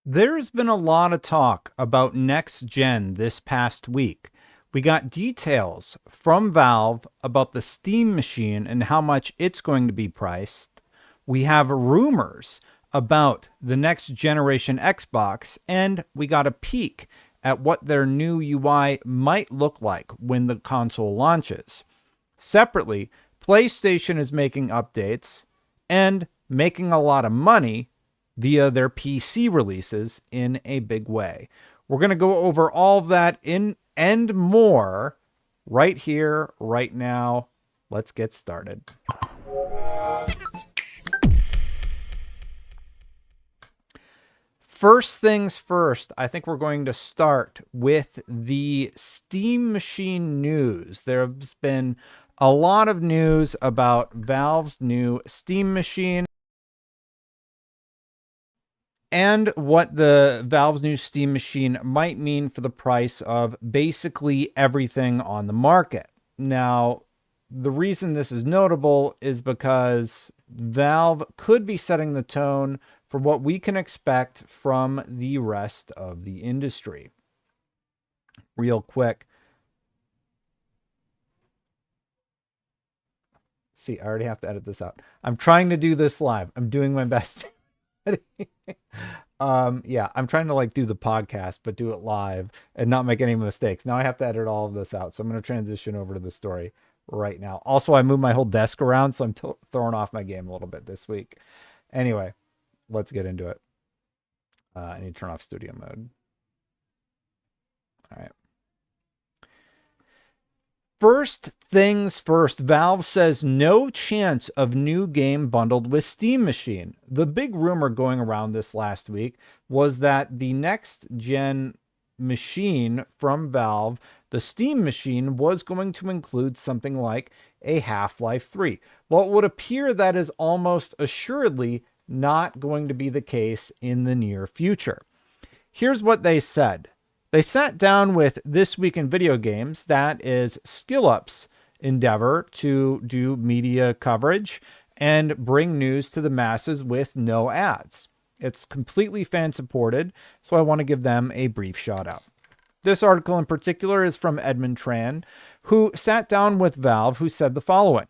There's been a lot of talk about next gen this past week. We got details from Valve about the Steam machine and how much it's going to be priced. We have rumors about the next generation Xbox, and we got a peek at what their new UI might look like when the console launches. Separately, PlayStation is making updates and making a lot of money via their PC releases in a big way. We're going to go over all of that in and more right here, right now. Let's get started. First things first, I think we're going to start with the Steam Machine news. There's been a lot of news about Valve's new Steam Machine and what the Valve's new Steam Machine might mean for the price of basically everything on the market. Now, the reason this is notable is because Valve could be setting the tone for what we can expect from the rest of the industry. Real quick. See, I already have to edit this out. I'm trying to do this live. I'm doing my best. Yeah, I'm trying to do the podcast, but do it live and not make any mistakes. Now I have to edit all of this out. So I'm going to transition over to the story right now. Also, I moved my whole desk around, so I'm throwing off my game a little bit this week. Anyway, let's get into it. I need to turn off studio mode. All right. First things first, Valve says no chance of new game bundled with Steam Machine. The big rumor going around this last week was that the next gen machine from Valve, the Steam Machine, was going to include something like a Half-Life 3. Well, it would appear that is almost assuredly not going to be the case in the near future. Here's what they said. They sat down with This Week in Video Games, that is SkillUp's endeavor to do media coverage and bring news to the masses with no ads. It's completely fan-supported, so I want to give them a brief shout-out. This article in particular is from Edmund Tran, who sat down with Valve, who said the following.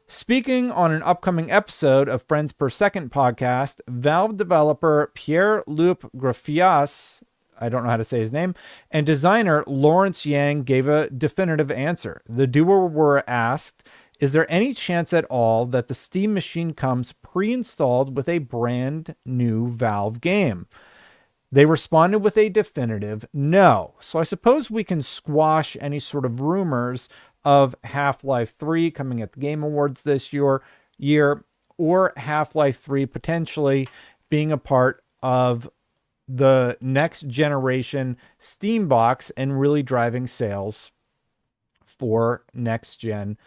Speaking on an upcoming episode of Friends Per Second podcast, Valve developer Pierre-Luc Graffias, I don't know how to say his name, and designer Lawrence Yang gave a definitive answer. The duo were asked, is there any chance at all that the Steam Machine comes pre-installed with a brand new Valve game? They responded with a definitive no. So I suppose we can squash any sort of rumors of Half-Life 3 coming at the Game Awards this year, or Half-Life 3 potentially being a part of the next generation Steam box and really driving sales for next gen,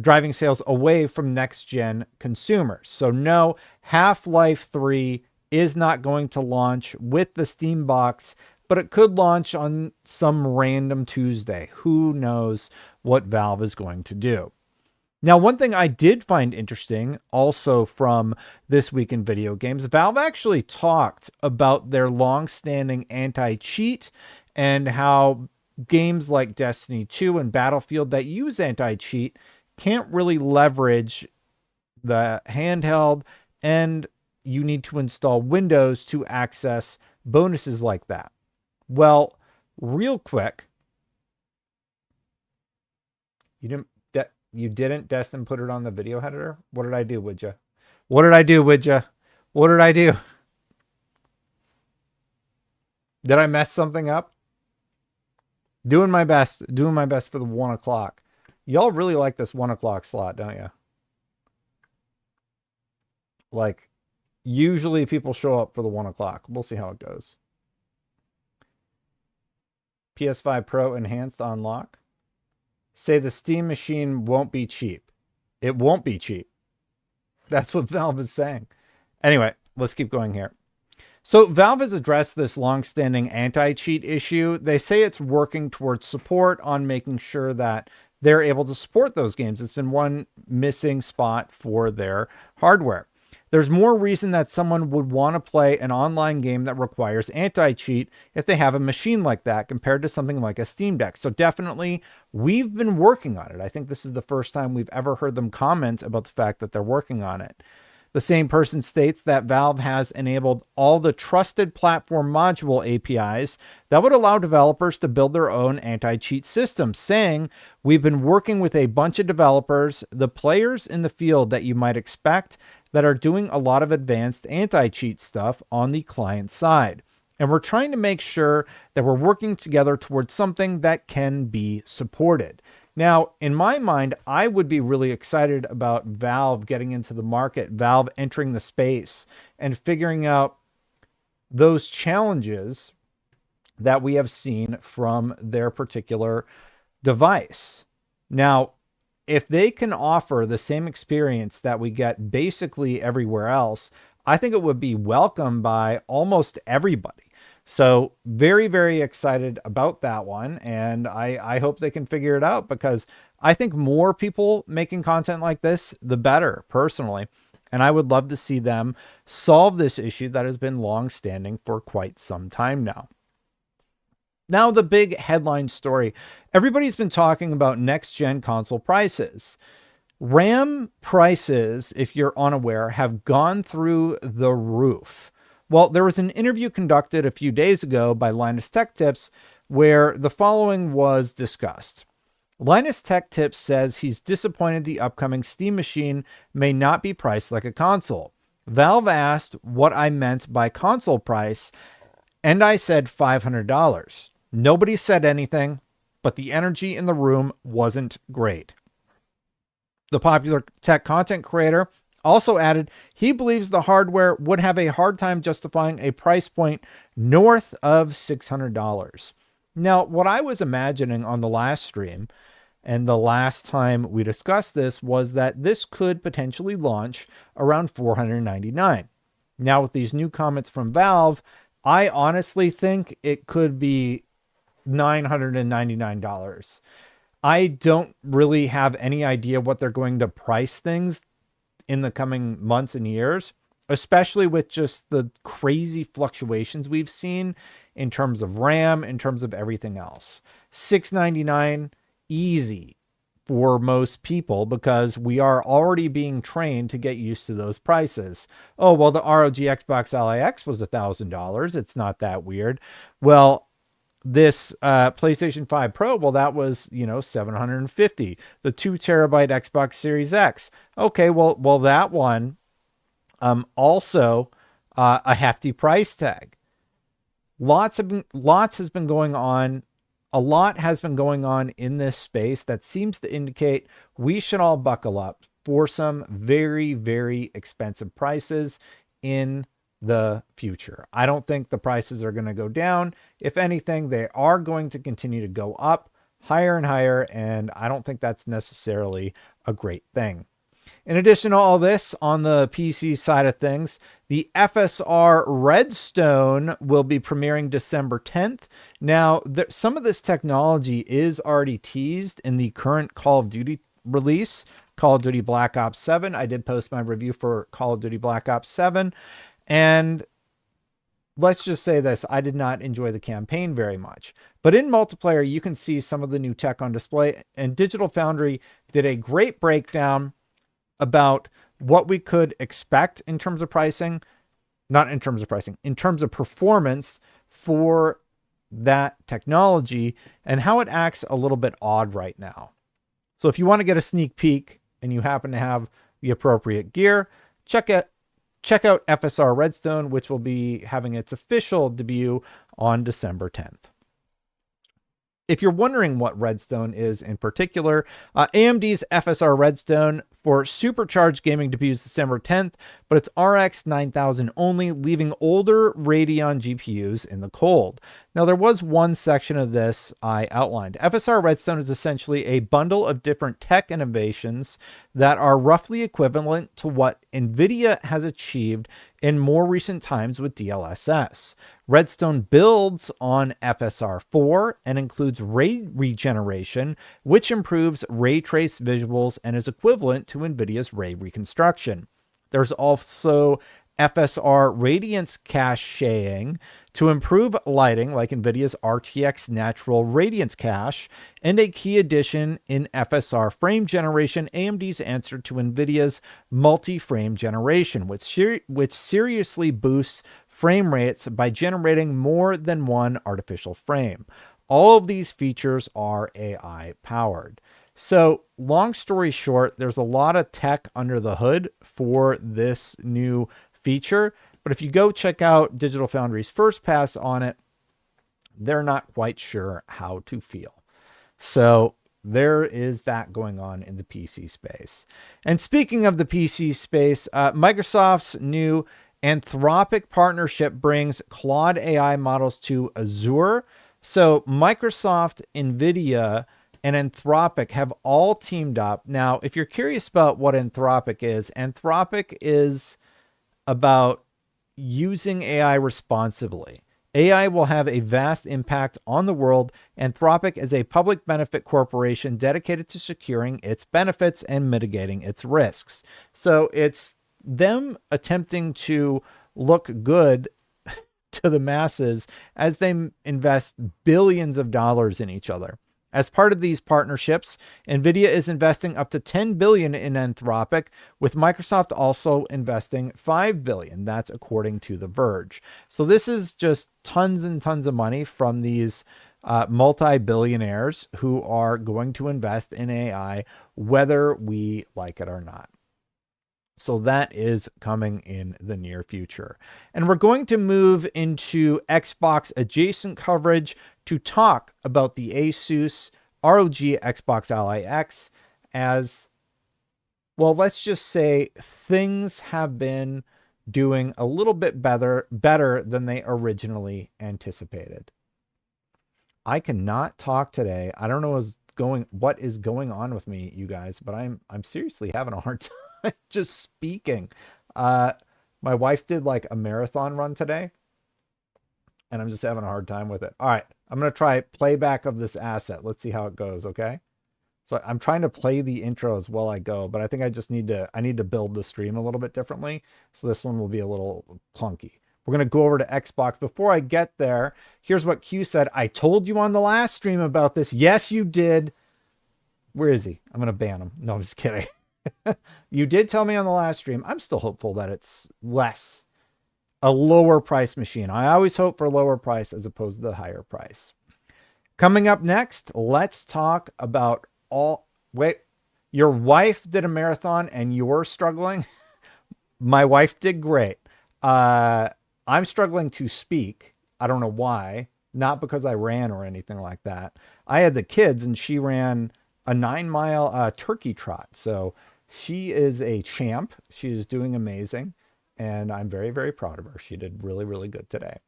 driving sales away from next gen consumers. So no, Half-Life 3 is not going to launch with the Steam box, but it could launch on some random Tuesday. Who knows what Valve is going to do? Now, one thing I did find interesting also from This Week in Video Games, Valve actually talked about their long-standing anti-cheat and how games like Destiny 2 and Battlefield that use anti-cheat can't really leverage the handheld, and you need to install Windows to access bonuses like that. Well, real quick, you didn't, Destin, put it on the video editor? What did I do, would you? What did I do, would you? What did I do? Did I mess something up? Doing my best for the 1 o'clock. Y'all really like this 1 o'clock slot, don't you? Like, usually people show up for the 1 o'clock. We'll see how it goes. PS5 Pro Enhanced Unlock. Say the Steam Machine won't be cheap. It won't be cheap. That's what Valve is saying. Anyway, let's keep going here. So Valve has addressed this long-standing anti-cheat issue. They say it's working towards support on making sure that they're able to support those games. It's been one missing spot for their hardware. There's more reason that someone would want to play an online game that requires anti-cheat if they have a machine like that compared to something like a Steam Deck. So definitely, we've been working on it. I think this is the first time we've ever heard them comment about the fact that they're working on it. The same person states that Valve has enabled all the trusted platform module APIs that would allow developers to build their own anti-cheat systems, saying, "We've been working with a bunch of developers, the players in the field that you might expect, that are doing a lot of advanced anti-cheat stuff on the client side. And we're trying to make sure that we're working together towards something that can be supported." Now, in my mind, I would be really excited about Valve getting into the market, Valve entering the space and figuring out those challenges that we have seen from their particular device. Now, if they can offer the same experience that we get basically everywhere else, I think it would be welcomed by almost everybody. So very, very excited about that one. And I hope they can figure it out, because I think more people making content like this, the better, personally. And I would love to see them solve this issue that has been long standing for quite some time now. Now, the big headline story. Everybody's been talking about next-gen console prices. RAM prices, if you're unaware, have gone through the roof. Well, there was an interview conducted a few days ago by Linus Tech Tips where the following was discussed. Linus Tech Tips says he's disappointed the upcoming Steam machine may not be priced like a console. Valve asked what I meant by console price, and I said $500. Nobody said anything, but the energy in the room wasn't great. The popular tech content creator also added he believes the hardware would have a hard time justifying a price point north of $600. Now, what I was imagining on the last stream and the last time we discussed this was that this could potentially launch around $499. Now, with these new comments from Valve, I honestly think it could be $999. I don't really have any idea what they're going to price things in the coming months and years, especially with just the crazy fluctuations we've seen in terms of RAM, in terms of everything else. $699 easy for most people, because we are already being trained to get used to those prices. Oh, well, the ROG Xbox Ally X was $1,000. It's not that weird. Well, this PlayStation 5 Pro, well, that was, $750. The 2 terabyte Xbox Series X. Okay, well, that one also a hefty price tag. Lots has been going on. A lot has been going on in this space that seems to indicate we should all buckle up for some very, very expensive prices in the future. I don't think the prices are going to go down. If anything, they are going to continue to go up higher and higher, and I don't think that's necessarily a great thing. In addition to all this, on the PC side of things, the FSR Redstone will be premiering December 10th. Now, some of this technology is already teased in the current Call of Duty release, Call of Duty Black Ops 7. I did post my review for Call of Duty Black Ops 7. And let's just say this, I did not enjoy the campaign very much. But in multiplayer, you can see some of the new tech on display. And Digital Foundry did a great breakdown about what we could expect in terms of pricing, not in terms of pricing, in terms of performance for that technology and how it acts a little bit odd right now. So if you want to get a sneak peek and you happen to have the appropriate gear, check out FSR Redstone, which will be having its official debut on December 10th. If you're wondering what Redstone is in particular, AMD's FSR Redstone for supercharged gaming debuts December 10th, but it's RX 9000 only, leaving older Radeon GPUs in the cold. Now, there was one section of this I outlined. FSR Redstone is essentially a bundle of different tech innovations that are roughly equivalent to what NVIDIA has achieved in more recent times with DLSS. Redstone builds on FSR 4 and includes ray regeneration, which improves ray trace visuals and is equivalent to NVIDIA's ray reconstruction. There's also FSR radiance caching to improve lighting, like NVIDIA's RTX Natural Radiance Cache, and a key addition in FSR frame generation, AMD's answer to NVIDIA's multi-frame generation, which seriously boosts frame rates by generating more than one artificial frame. All of these features are AI powered. So long story short, there's a lot of tech under the hood for this new feature. But if you go check out Digital Foundry's first pass on it, they're not quite sure how to feel. So there is that going on in the PC space. And speaking of the PC space, Microsoft's new Anthropic partnership brings Claude AI models to Azure. So Microsoft, NVIDIA, and Anthropic have all teamed up. Now, if you're curious about what Anthropic is about using AI responsibly. AI will have a vast impact on the world. Anthropic is a public benefit corporation dedicated to securing its benefits and mitigating its risks. So it's them attempting to look good to the masses as they invest billions of dollars in each other. As part of these partnerships, NVIDIA is investing up to $10 billion in Anthropic, with Microsoft also investing $5 billion. That's according to The Verge. So this is just tons and tons of money from these multi-billionaires who are going to invest in AI, whether we like it or not. So that is coming in the near future. And we're going to move into Xbox adjacent coverage to talk about the Asus ROG Xbox Ally X. As well, let's just say things have been doing a little bit better than they originally anticipated. I cannot talk today. I don't know what is going on with me, you guys, but I'm seriously having a hard time just speaking. My wife did like a marathon run today, and I'm just having a hard time with it. All right, I'm going to try playback of this asset. Let's see how it goes, okay? So I'm trying to play the intro as well I go, but I think I need to build the stream a little bit differently. So this one will be a little clunky. We're going to go over to Xbox. Before I get there, here's what Q said. I told you on the last stream about this. Yes, you did. Where is he? I'm going to ban him. No, I'm just kidding. You did tell me on the last stream. I'm still hopeful that it's a lower price machine. I always hope for lower price as opposed to the higher price. Coming up next, let's talk about your wife did a marathon and you're struggling. My wife did great. I'm struggling to speak. I don't know why. Not because I ran or anything like that. I had the kids and she ran a 9-mile turkey trot. So she is a champ. She is doing amazing. And I'm very, very proud of her. She did really, really good today.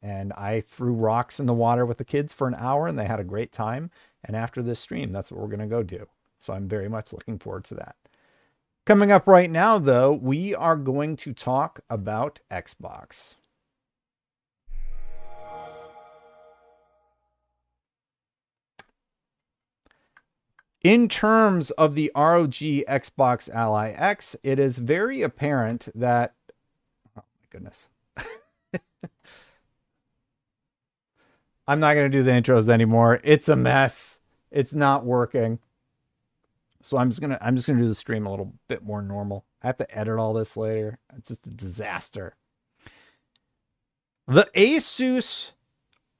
And I threw rocks in the water with the kids for an hour and they had a great time. And after this stream, that's what we're going to go do. So I'm very much looking forward to that. Coming up right now, though, we are going to talk about Xbox. In terms of the ROG Xbox Ally X, it is very apparent that, oh my goodness. I'm not going to do the intros anymore. It's a mess. It's not working. So I'm just going to do the stream a little bit more normal. I have to edit all this later. It's just a disaster. The Asus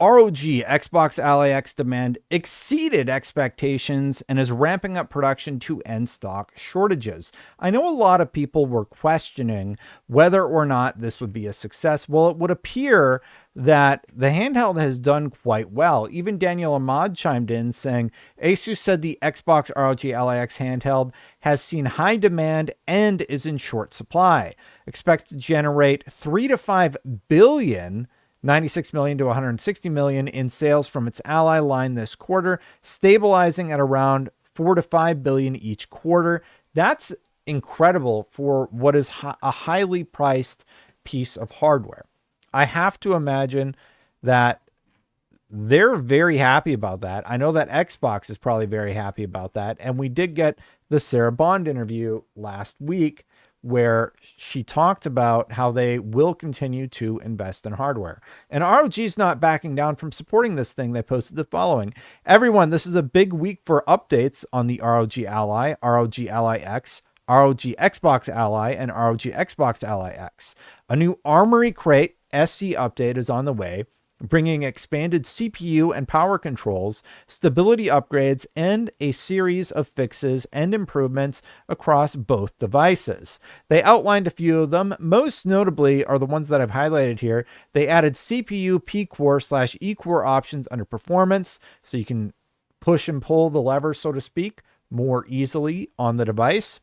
ROG Xbox Ally X demand exceeded expectations and is ramping up production to end stock shortages. I know a lot of people were questioning whether or not this would be a success. Well, it would appear that the handheld has done quite well. Even Daniel Ahmad chimed in saying, Asus said the Xbox ROG Ally X handheld has seen high demand and is in short supply. Expects to generate 3 to 5 billion 96 million to 160 million in sales from its Ally line this quarter, stabilizing at around 4 to 5 billion each quarter. That's incredible for what is a highly priced piece of hardware. I have to imagine that they're very happy about that. I know that Xbox is probably very happy about that. And we did get the Sarah Bond interview last week where she talked about how they will continue to invest in hardware. And ROG is not backing down from supporting this thing. They posted the following: everyone, this is a big week for updates on the ROG Ally, ROG Ally X, ROG Xbox Ally, and ROG Xbox Ally X. A new Armory Crate SE update is on the way, bringing expanded CPU and power controls, stability upgrades, and a series of fixes and improvements across both devices. They outlined a few of them. Most notably are the ones that I've highlighted here. They added CPU P-Core/E-Core options under performance, so you can push and pull the lever, so to speak, more easily on the device.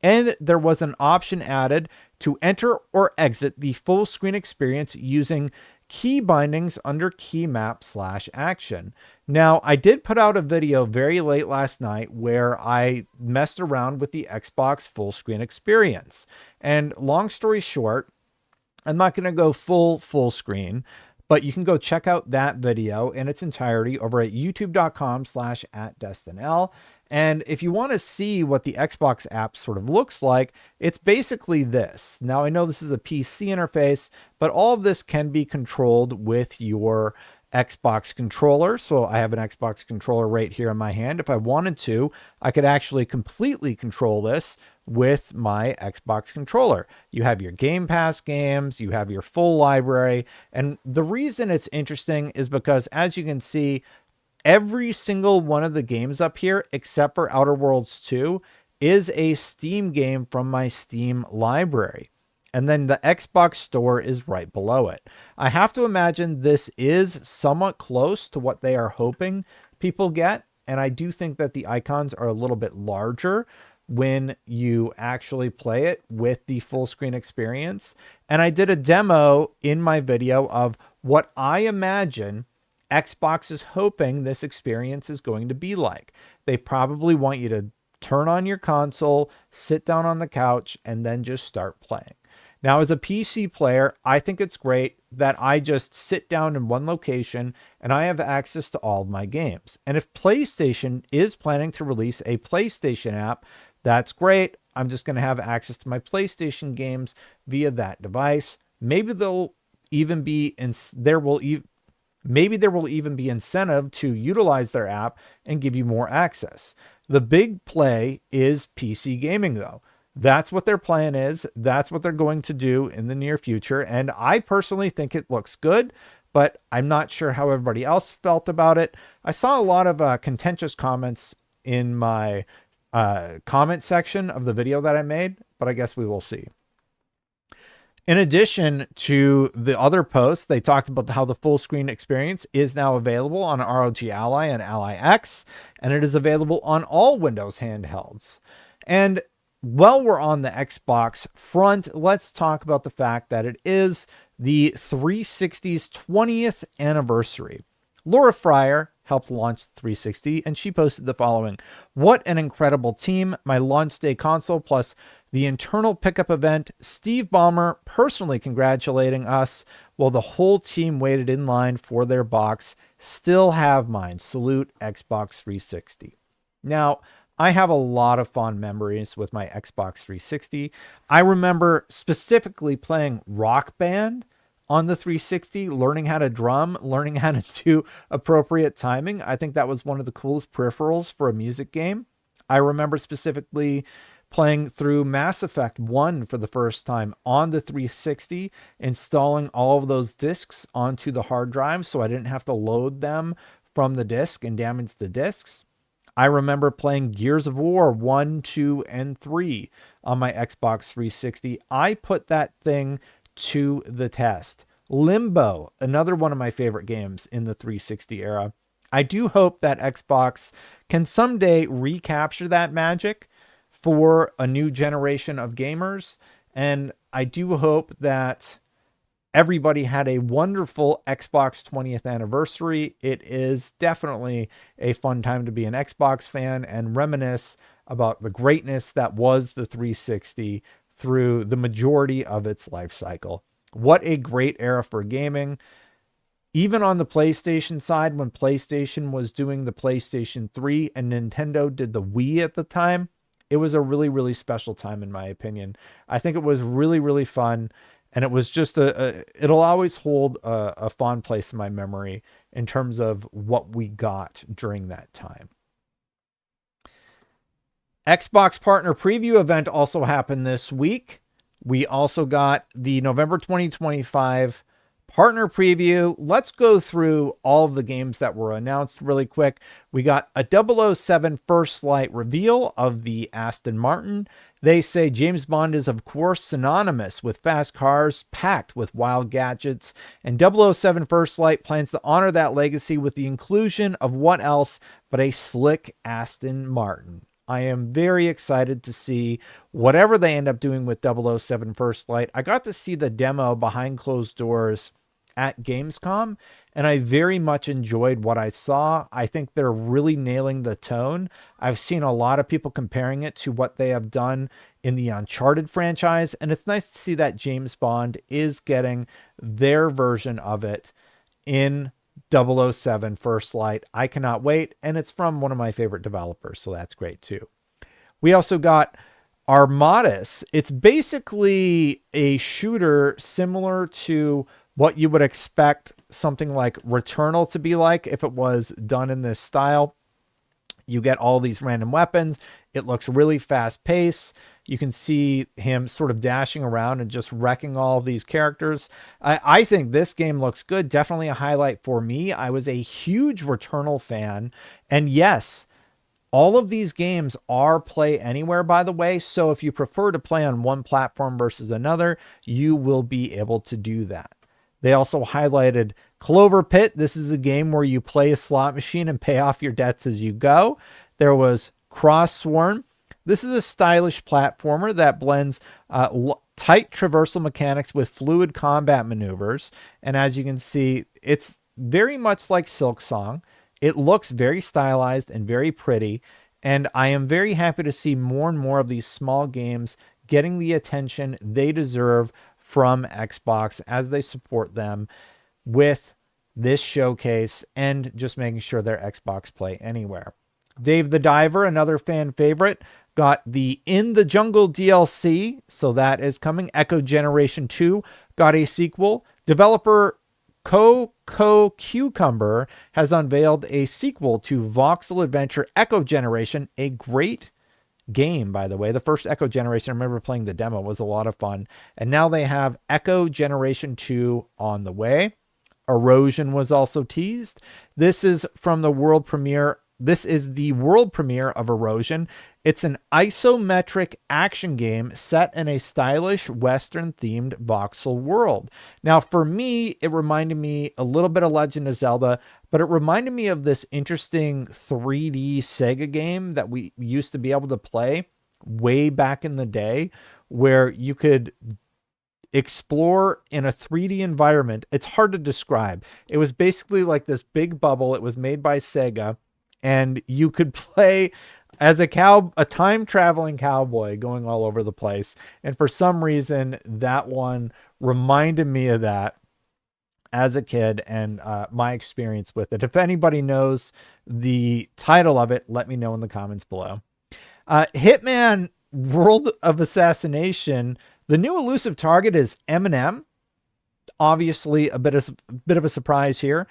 And there was an option added to enter or exit the full screen experience using key bindings under key map/action. Now, I did put out a video very late last night where I messed around with the Xbox full screen experience. And long story short, I'm not going to go full screen, but you can go check out that video in its entirety over at youtube.com/@DestinL. And if you want to see what the Xbox app sort of looks like, it's basically this. Now, I know this is a PC interface, but all of this can be controlled with your Xbox controller. So I have an Xbox controller right here in my hand. If I wanted to, I could actually completely control this with my Xbox controller. You have your Game Pass games, you have your full library. And the reason it's interesting is because, as you can see, every single one of the games up here, except for Outer Worlds 2, is a Steam game from my Steam library. And then the Xbox store is right below it. I have to imagine this is somewhat close to what they are hoping people get. And I do think that the icons are a little bit larger when you actually play it with the full screen experience. And I did a demo in my video of what I imagine Xbox is hoping this experience is going to be like. They probably want you to turn on your console, sit down on the couch, and then just start playing. Now, as a PC player, I think it's great that I just sit down in one location and I have access to all of my games. And if PlayStation is planning to release a PlayStation app, that's great. I'm just going to have access to my PlayStation games via that device. Maybe there will even be incentive to utilize their app and give you more access. The big play is PC gaming, though. That's what their plan is. That's what they're going to do in the near future. And I personally think it looks good, but I'm not sure how everybody else felt about it. I saw a lot of contentious comments in my comment section of the video that I made, but I guess we will see. In addition to the other posts, they talked about how the full screen experience is now available on ROG Ally and Ally X, and it is available on all Windows handhelds. And while we're on the Xbox front, let's talk about the fact that it is the 360's 20th anniversary. Laura Fryer helped launch the 360, and she posted the following: "What an incredible team. My launch day console plus the internal pickup event. Steve Ballmer personally congratulating us while the whole team waited in line for their box. Still have mine. Salute Xbox 360." Now, I have a lot of fond memories with my Xbox 360. I remember specifically playing Rock Band on the 360, learning how to drum, learning how to do appropriate timing. I think that was one of the coolest peripherals for a music game. I remember specifically playing through Mass Effect 1 for the first time on the 360, installing all of those discs onto the hard drive so I didn't have to load them from the disk and damage the discs. I remember playing Gears of War 1, 2, and 3 on my Xbox 360. I put that thing to the test. Limbo, another one of my favorite games in the 360 era. I do hope that Xbox can someday recapture that magic for a new generation of gamers. And I do hope that everybody had a wonderful Xbox 20th anniversary. It is definitely a fun time to be an Xbox fan and reminisce about the greatness that was the 360 through the majority of its life cycle. What a great era for gaming. Even on the PlayStation side, when PlayStation was doing the PlayStation 3 and Nintendo did the Wii at the time, it was a really, really special time, in my opinion. I think it was really, really fun. And it was just it'll always hold a fond place in my memory in terms of what we got during that time. Xbox Partner Preview event also happened this week. We also got the November 2025 Partner Preview. Let's go through all of the games that were announced really quick. We got a 007 First Light reveal of the Aston Martin. They say James Bond is, of course, synonymous with fast cars packed with wild gadgets, and 007 First Light plans to honor that legacy with the inclusion of what else but a slick Aston Martin. I am very excited to see whatever they end up doing with 007 First Light. I got to see the demo behind closed doors at Gamescom, and I very much enjoyed what I saw. I think they're really nailing the tone. I've seen a lot of people comparing it to what they have done in the Uncharted franchise, and it's nice to see that James Bond is getting their version of it in 007 First Light. I cannot wait, and it's from one of my favorite developers, so that's great too. We also got Armadas. It's basically a shooter similar to what you would expect something like Returnal to be like if it was done in this style. You get all these random weapons. It looks really fast paced. You can see him sort of dashing around and just wrecking all of these characters. I think this game looks good. Definitely a highlight for me. I was a huge Returnal fan. And yes, all of these games are play anywhere, by the way. So if you prefer to play on one platform versus another, you will be able to do that. They also highlighted Clover Pit. This is a game where you play a slot machine and pay off your debts as you go. There was Cross Sworn. This is a stylish platformer that blends tight traversal mechanics with fluid combat maneuvers. And as you can see, it's very much like Silksong. It looks very stylized and very pretty. And I am very happy to see more and more of these small games getting the attention they deserve from Xbox as they support them with this showcase and just making sure they're Xbox Play Anywhere. Dave the Diver, another fan favorite, got the In the Jungle DLC, so that is coming. Echo Generation 2 got a sequel. Developer Coco Cucumber has unveiled a sequel to Voxel Adventure Echo Generation, a great game, by the way. The first Echo Generation, I remember playing the demo, was a lot of fun. And now they have Echo Generation 2 on the way. Erosion was also teased. This is from the world premiere. This is the world premiere of Erosion. It's an isometric action game set in a stylish Western-themed voxel world. Now, for me, it reminded me a little bit of Legend of Zelda, but it reminded me of this interesting 3D Sega game that we used to be able to play way back in the day, where you could explore in a 3D environment. It's hard to describe. It was basically like this big bubble. It was made by Sega, and you could play as a time traveling cowboy going all over the place. And for some reason, that one reminded me of that as a kid and my experience with it. If anybody knows the title of it, let me know in the comments below. Hitman World of Assassination. The new elusive target is Eminem. Obviously a bit of a surprise here.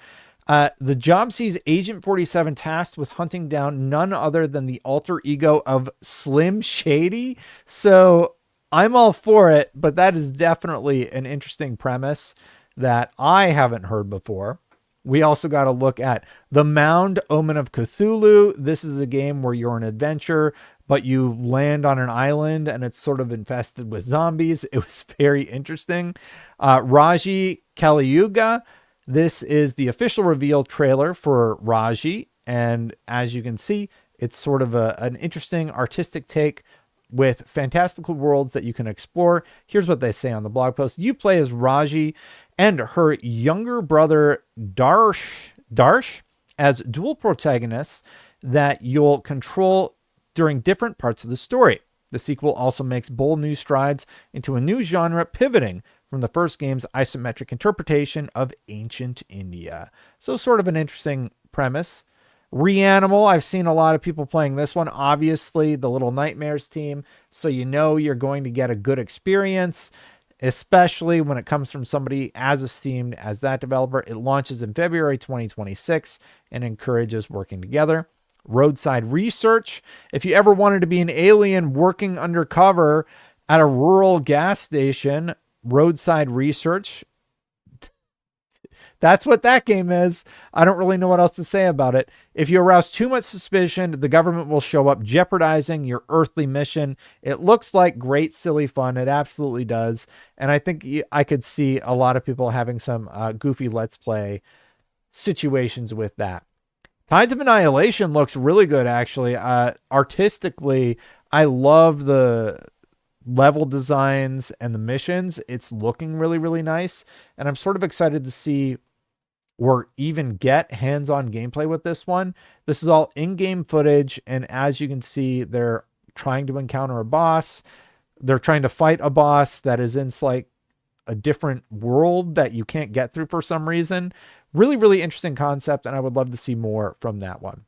The job sees Agent 47 tasked with hunting down none other than the alter ego of Slim Shady. So I'm all for it, but that is definitely an interesting premise that I haven't heard before. We also got a look at The Mound, Omen of Cthulhu. This is a game where you're an adventurer, but you land on an island and it's sort of infested with zombies. It was very interesting. Raji Kaliyuga. This is the official reveal trailer for Raji. And as you can see, it's sort of an interesting artistic take with fantastical worlds that you can explore. Here's what they say on the blog post. You play as Raji and her younger brother Darsh as dual protagonists that you'll control during different parts of the story. The sequel also makes bold new strides into a new genre, pivoting from the first game's isometric interpretation of ancient India. So sort of an interesting premise. Reanimal, I've seen a lot of people playing this one. Obviously, the Little Nightmares team, so you know you're going to get a good experience, especially when it comes from somebody as esteemed as that developer. It launches in February 2026 and encourages working together. Roadside Research, if you ever wanted to be an alien working undercover at a rural gas station, Roadside Research, that's what that game is. I don't really know what else to say about it. If you arouse too much suspicion, the government will show up, jeopardizing your earthly mission. It looks like great, silly fun. It absolutely does. And I think I could see a lot of people having some goofy Let's Play situations with that. Tides of Annihilation looks really good, actually. Artistically, I love the level designs and the missions. It's looking really, really nice. And I'm sort of excited to see or even get hands-on gameplay with this one. This is all in-game footage, and as you can see, they're trying to encounter a boss. They're trying to fight a boss that is in like a different world that you can't get through for some reason. Really, really interesting concept, and I would love to see more from that one.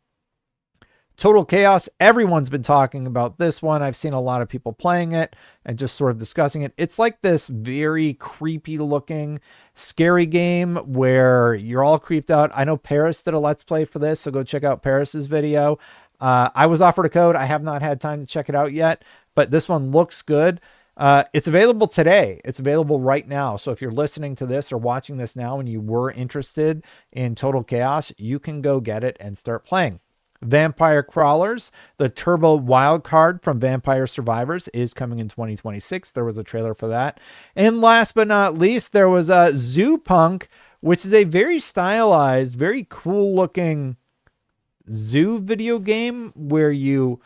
Total Chaos, everyone's been talking about this one. I've seen a lot of people playing it and just sort of discussing it. It's like this very creepy looking, scary game where you're all creeped out. I know Paris did a Let's Play for this, so go check out Paris's video. I was offered a code. I have not had time to check it out yet, but this one looks good. It's available today. It's available right now. So if you're listening to this or watching this now and you were interested in Total Chaos, you can go get it and start playing. Vampire Crawlers, the turbo wild card from Vampire Survivors, is coming in 2026. There was a trailer for that. And last but not least, there was a Zoo Punk, which is a very stylized, very cool looking zoo video game where you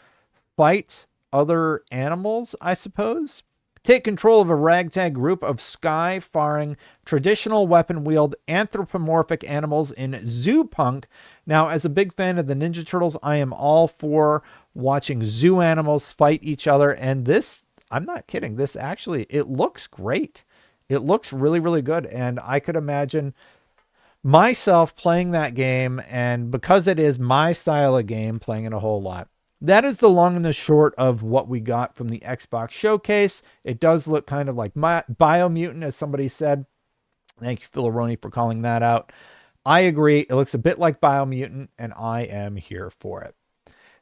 fight other animals, I suppose. Take control of a ragtag group of sky-faring, traditional weapon-wield anthropomorphic animals in Zoo Punk. Now, as a big fan of the Ninja Turtles, I am all for watching zoo animals fight each other. And this, I'm not kidding, this actually, it looks great. It looks really, really good. And I could imagine myself playing that game, and because it is my style of game, playing it a whole lot. That is the long and the short of what we got from the Xbox showcase. It does look kind of like Biomutant, as somebody said. Thank you, Philaroni, for calling that out. I agree. It looks a bit like Biomutant, and I am here for it.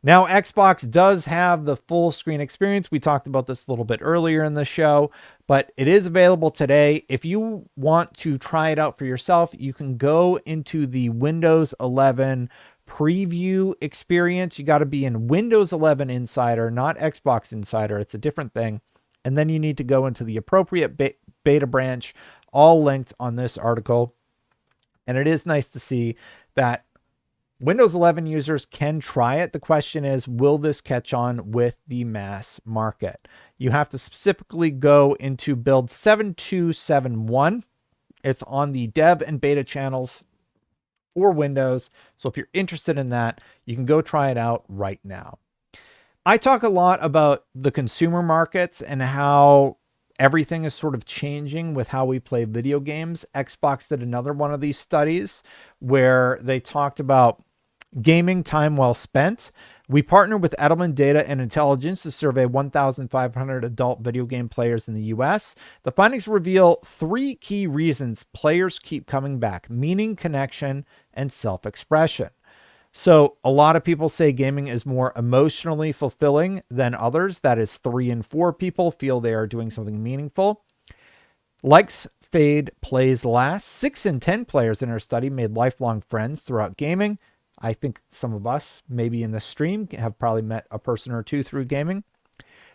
Now, Xbox does have the full screen experience. We talked about this a little bit earlier in the show, but it is available today. If you want to try it out for yourself, you can go into the Windows 11 preview experience. You got to be in Windows 11 Insider, not Xbox Insider. It's a different thing. And then you need to go into the appropriate beta branch, all linked on this article. And it is nice to see that Windows 11 users can try it. The question is, will this catch on with the mass market? You have to specifically go into build 7271. It's on the dev and beta channels for Windows. So if you're interested in that, you can go try it out right now. I talk a lot about the consumer markets and how everything is sort of changing with how we play video games. Xbox did another one of these studies where they talked about gaming time well spent. We partnered with Edelman Data and Intelligence to survey 1,500 adult video game players in the US. The findings reveal 3 key reasons players keep coming back: meaning, connection, and self-expression. So a lot of people say gaming is more emotionally fulfilling than others. That is 3 in 4 people feel they are doing something meaningful. Likes fade, plays last. 6 in 10 players in our study made lifelong friends throughout gaming. I think some of us, maybe in the stream, have probably met a person or two through gaming.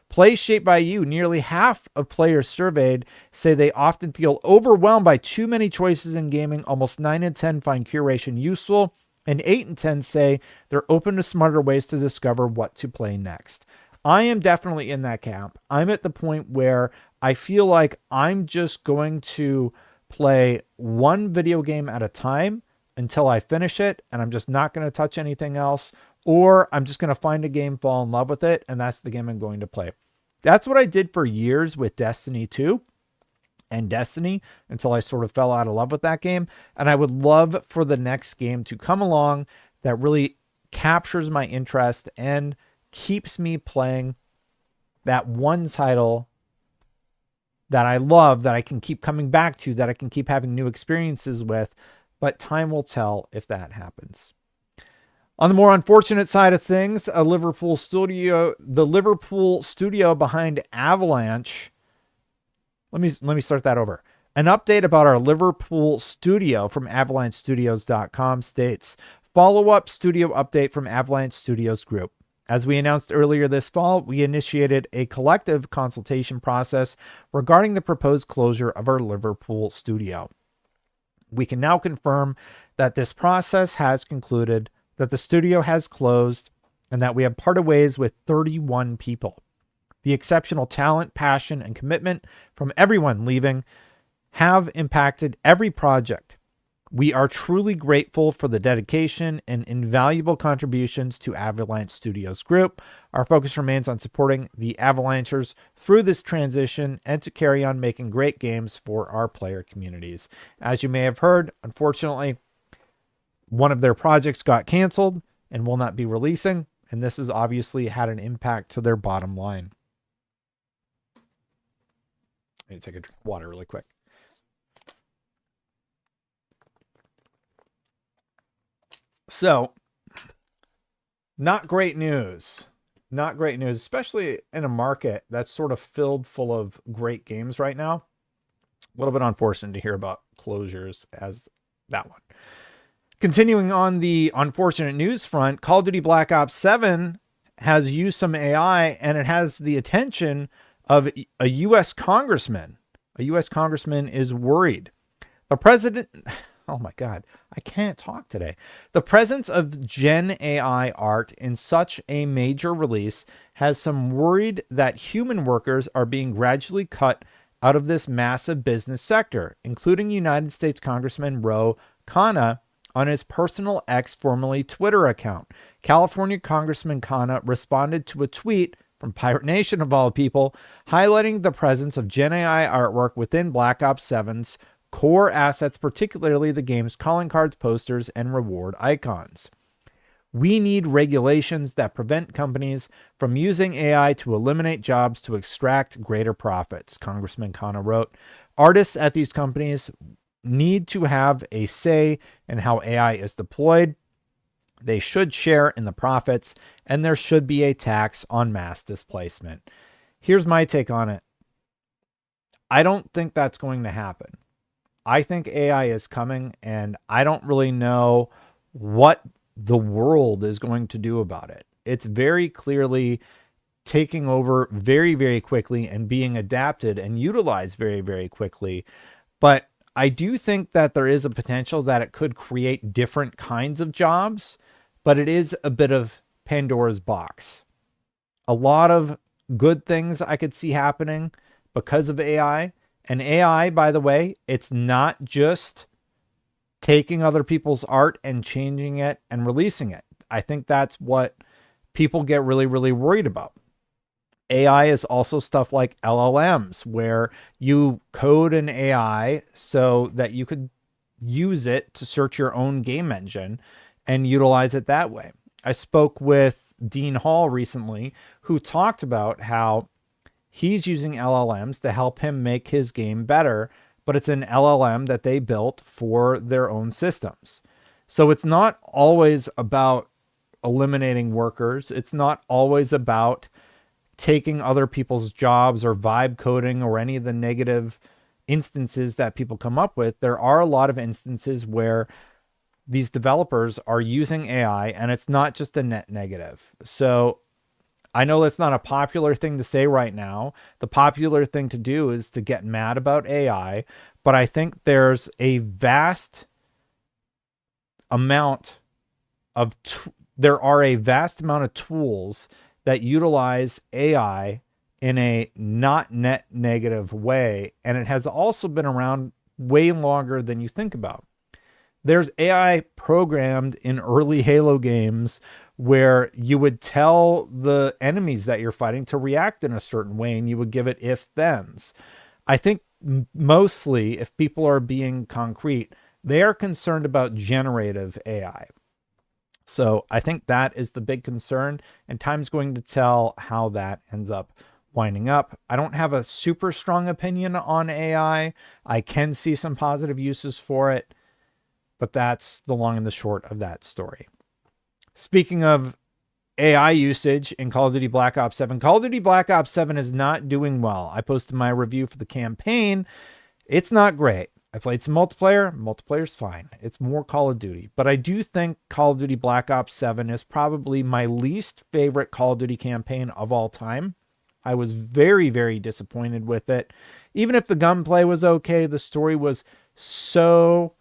Play shaped by you. Nearly half of players surveyed say they often feel overwhelmed by too many choices in gaming. Almost 9 in 10 find curation useful. And 8 in 10 say they're open to smarter ways to discover what to play next. I am definitely in that camp. I'm at the point where I feel like I'm just going to play one video game at a time until I finish it, and I'm just not going to touch anything else, or I'm just going to find a game, fall in love with it, and that's the game I'm going to play. That's what I did for years with Destiny 2 and Destiny until I sort of fell out of love with that game. And I would love for the next game to come along that really captures my interest and keeps me playing that one title that I love, that I can keep coming back to, that I can keep having new experiences with. But time will tell if that happens. On the more unfortunate side of things, the Liverpool studio behind Avalanche. Let me start that over. An update about our Liverpool studio from AvalancheStudios.com states, follow-up studio update from Avalanche Studios Group. As we announced earlier this fall, we initiated a collective consultation process regarding the proposed closure of our Liverpool studio. We can now confirm that this process has concluded, that the studio has closed, and that we have parted ways with 31 people. The exceptional talent, passion, and commitment from everyone leaving have impacted every project. We are truly grateful for the dedication and invaluable contributions to Avalanche Studios Group. Our focus remains on supporting the Avalanchers through this transition and to carry on making great games for our player communities. As you may have heard, unfortunately, one of their projects got canceled and will not be releasing, and this has obviously had an impact to their bottom line. I need to take a drink of water really quick. So, not great news. Not great news, especially in a market that's sort of filled full of great games right now. A little bit unfortunate to hear about closures as that one. Continuing on the unfortunate news front, Call of Duty Black Ops 7 has used some AI, and it has the attention of a U.S. congressman. A U.S. congressman is worried. The president... Oh my God, I can't talk today. The presence of Gen AI art in such a major release has some worried that human workers are being gradually cut out of this massive business sector, including United States Congressman Ro Khanna on his personal X, formerly Twitter account. California Congressman Khanna responded to a tweet from Pirate Nation, of all people, highlighting the presence of Gen AI artwork within Black Ops 7's core assets, particularly the game's calling cards, posters, and reward icons. We need regulations that prevent companies from using AI to eliminate jobs to extract greater profits, Congressman Khanna wrote. Artists at these companies need to have a say in how AI is deployed. They should share in the profits, and there should be a tax on mass displacement. Here's my take on it. I don't think that's going to happen. I think AI is coming, and I don't really know what the world is going to do about it. It's very clearly taking over very, very quickly and being adapted and utilized very, very quickly. But I do think that there is a potential that it could create different kinds of jobs, but it is a bit of Pandora's box. A lot of good things I could see happening because of AI. And AI, by the way, it's not just taking other people's art and changing it and releasing it. I think that's what people get really, really worried about. AI is also stuff like LLMs, where you code an AI so that you could use it to search your own game engine and utilize it that way. I spoke with Dean Hall recently, who talked about how he's using LLMs to help him make his game better, but it's an LLM that they built for their own systems. So it's not always about eliminating workers. It's not always about taking other people's jobs or vibe coding or any of the negative instances that people come up with. There are a lot of instances where these developers are using AI, and it's not just a net negative. So I know that's not a popular thing to say right now. The popular thing to do is to get mad about AI, but I think there's a vast amount of there are a vast amount of tools that utilize AI in a not net negative way, and it has also been around way longer than you think about. There's AI programmed in early Halo games where you would tell the enemies that you're fighting to react in a certain way, and you would give it if-thens. I think mostly, if people are being concrete, they are concerned about generative AI. So I think that is the big concern, and time's going to tell how that ends up winding up. I don't have a super strong opinion on AI. I can see some positive uses for it, but that's the long and the short of that story. Speaking of AI usage in Call of Duty Black Ops 7, Call of Duty Black Ops 7 is not doing well. I posted my review for the campaign. It's not great. I played some multiplayer. Multiplayer's fine. It's more Call of Duty. But I do think Call of Duty Black Ops 7 is probably my least favorite Call of Duty campaign of all time. I was very, very disappointed with it. Even if the gunplay was okay, the story was so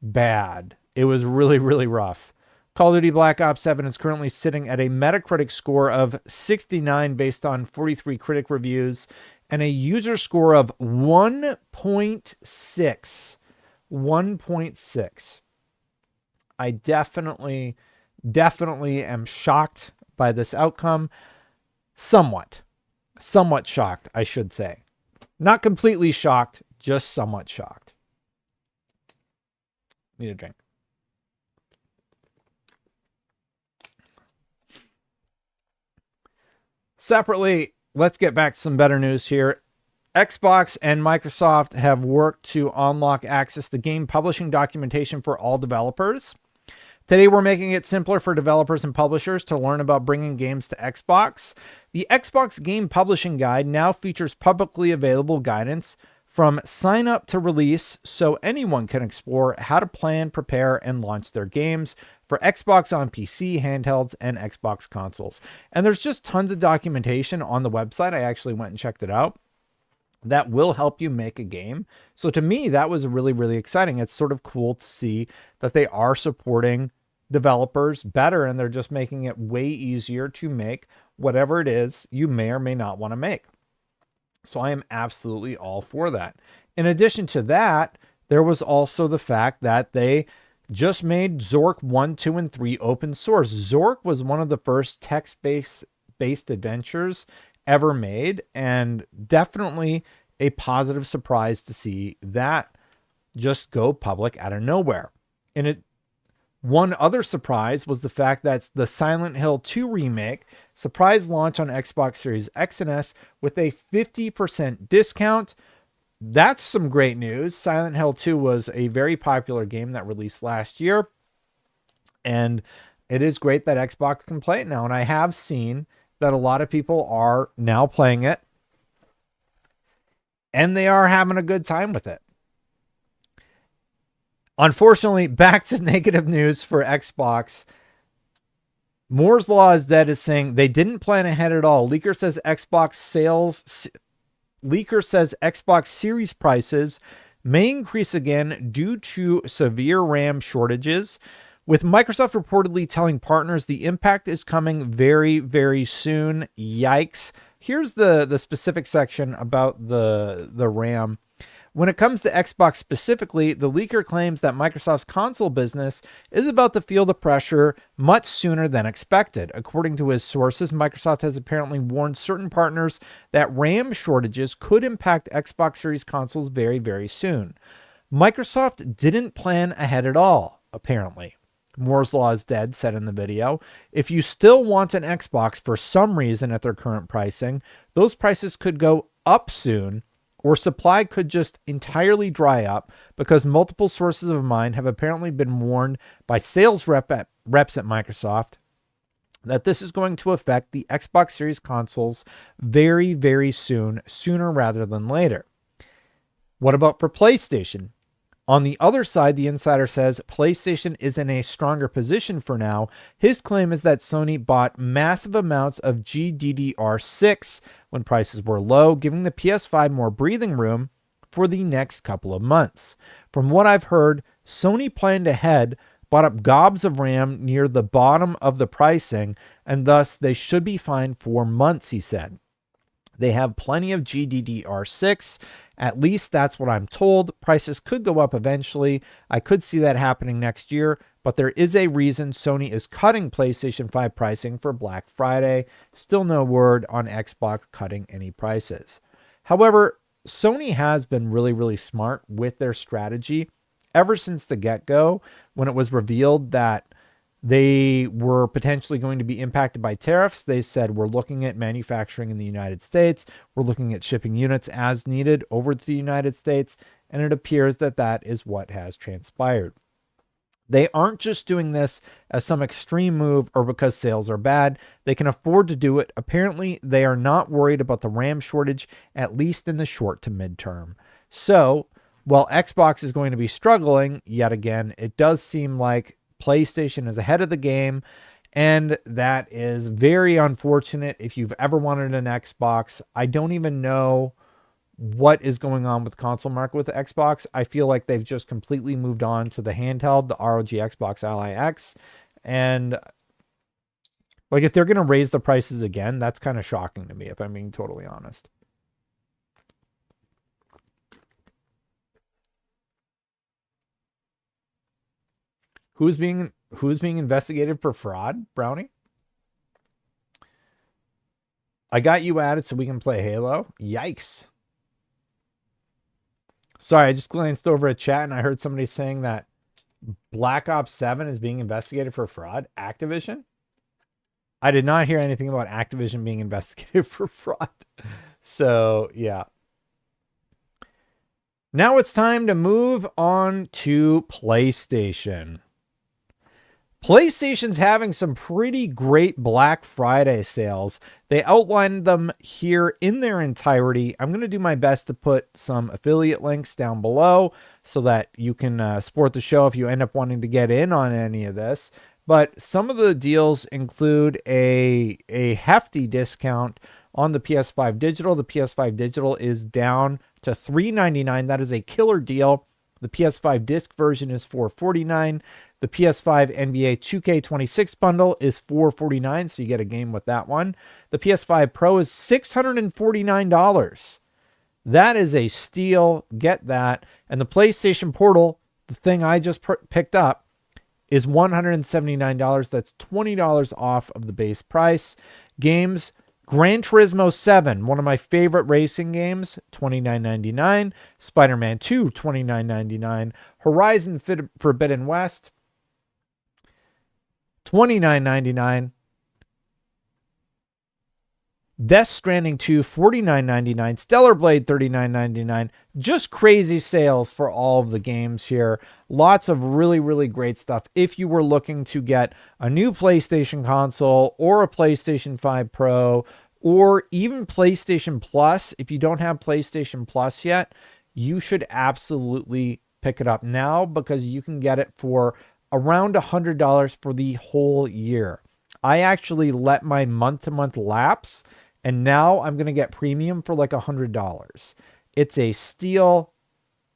bad. It was really, really rough. Call of Duty Black Ops 7 is currently sitting at a Metacritic score of 69 based on 43 critic reviews and a user score of 1.6. 1.6. I definitely am shocked by this outcome. Somewhat shocked, I should say. Not completely shocked, just somewhat shocked. Need a drink. Separately, let's get back to some better news here. Xbox and Microsoft have worked to unlock access to game publishing documentation for all developers. Today, we're making it simpler for developers and publishers to learn about bringing games to Xbox. The Xbox Game Publishing Guide now features publicly available guidance from sign up to release, so anyone can explore how to plan, prepare, and launch their games for Xbox on PC, handhelds, and Xbox consoles. And there's just tons of documentation on the website. I actually went and checked it out. That will help you make a game. So to me, that was really, really exciting. It's sort of cool to see that they are supporting developers better, and they're just making it way easier to make whatever it is you may or may not want to make. So I am absolutely all for that. In addition to that, there was also the fact that they just made Zork 1, 2, and 3 open source. Zork was one of the first text-based adventures ever made, and definitely a positive surprise to see that just go public out of nowhere. And one other surprise was the fact that the Silent Hill 2 remake surprise launch on Xbox Series X and S with a 50% discount. That's some great news. Silent Hill 2 was a very popular game that released last year, and it is great that Xbox can play it now. And I have seen that a lot of people are now playing it, and they are having a good time with it. Unfortunately, back to negative news for Xbox. Moore's Law is Dead is saying they didn't plan ahead at all. Leaker says Xbox Series prices may increase again due to severe RAM shortages, with Microsoft reportedly telling partners the impact is coming very, very soon. Yikes. Here's the specific section about the RAM. When it comes to Xbox specifically, the leaker claims that Microsoft's console business is about to feel the pressure much sooner than expected. According to his sources, Microsoft has apparently warned certain partners that RAM shortages could impact Xbox Series consoles very, very soon. Microsoft didn't plan ahead at all, apparently. Moore's Law is Dead said in the video. If you still want an Xbox for some reason at their current pricing, those prices could go up soon, or supply could just entirely dry up, because multiple sources of mine have apparently been warned by sales reps at Microsoft that this is going to affect the Xbox Series consoles very, very soon, sooner rather than later. What about for PlayStation? On the other side, the insider says PlayStation is in a stronger position for now. His claim is that Sony bought massive amounts of GDDR6 when prices were low, giving the PS5 more breathing room for the next couple of months. From what I've heard, Sony planned ahead, bought up gobs of RAM near the bottom of the pricing, and thus they should be fine for months, he said. They have plenty of GDDR6. At least that's what I'm told. Prices could go up eventually. I could see that happening next year, but there is a reason Sony is cutting PlayStation 5 pricing for Black Friday. Still no word on Xbox cutting any prices. However, Sony has been really, really smart with their strategy. ever since the get-go, when it was revealed that they were potentially going to be impacted by tariffs, they said, we're looking at manufacturing in the United States. We're looking at shipping units as needed over to the United States. And it appears that that is what has transpired. They aren't just doing this as some extreme move or because sales are bad. They can afford to do it. Apparently, they are not worried about the RAM shortage, at least in the short to midterm. So, while Xbox is going to be struggling, yet again, it does seem like PlayStation is ahead of the game, and that is very unfortunate. If you've ever wanted an Xbox, I don't even know what is going on with the console market with the Xbox. I feel like they've just completely moved on to the handheld, the ROG Xbox Ally X. And like, if they're going to raise the prices again, that's kind of shocking to me, if I'm being totally honest. Who's being investigated for fraud, Brownie? I got you added so we can play Halo. Yikes. Sorry, I just glanced over at chat and I heard somebody saying that Black Ops 7 is being investigated for fraud. Activision? I did not hear anything about Activision being investigated for fraud. So, yeah. Now it's time to move on to PlayStation. PlayStation's having some pretty great Black Friday sales. They outlined them here in their entirety. I'm going to do my best to put some affiliate links down below so that you can support the show if you end up wanting to get in on any of this. But some of the deals include a hefty discount on the PS5 Digital. The PS5 Digital is down to $399. That is a killer deal. The PS5 disc version is $449. The PS5 NBA 2K26 bundle is $449, so you get a game with that one. The PS5 Pro is $649. That is a steal. Get that. And the PlayStation Portal, the thing I just picked up, is $179. That's $20 off of the base price. Games: Gran Turismo 7, one of my favorite racing games, $29.99. Spider-Man 2, $29.99. Horizon Forbidden West, $29.99. Death Stranding 2, $49.99. Stellar Blade, $39.99. Just crazy sales for all of the games here. Lots of really, really great stuff. If you were looking to get a new PlayStation console or a PlayStation 5 Pro or even PlayStation Plus, if you don't have PlayStation Plus yet, you should absolutely pick it up now because you can get it for around $100 for the whole year. I actually let my month-to-month lapse, and now I'm going to get premium for like $100. It's a steal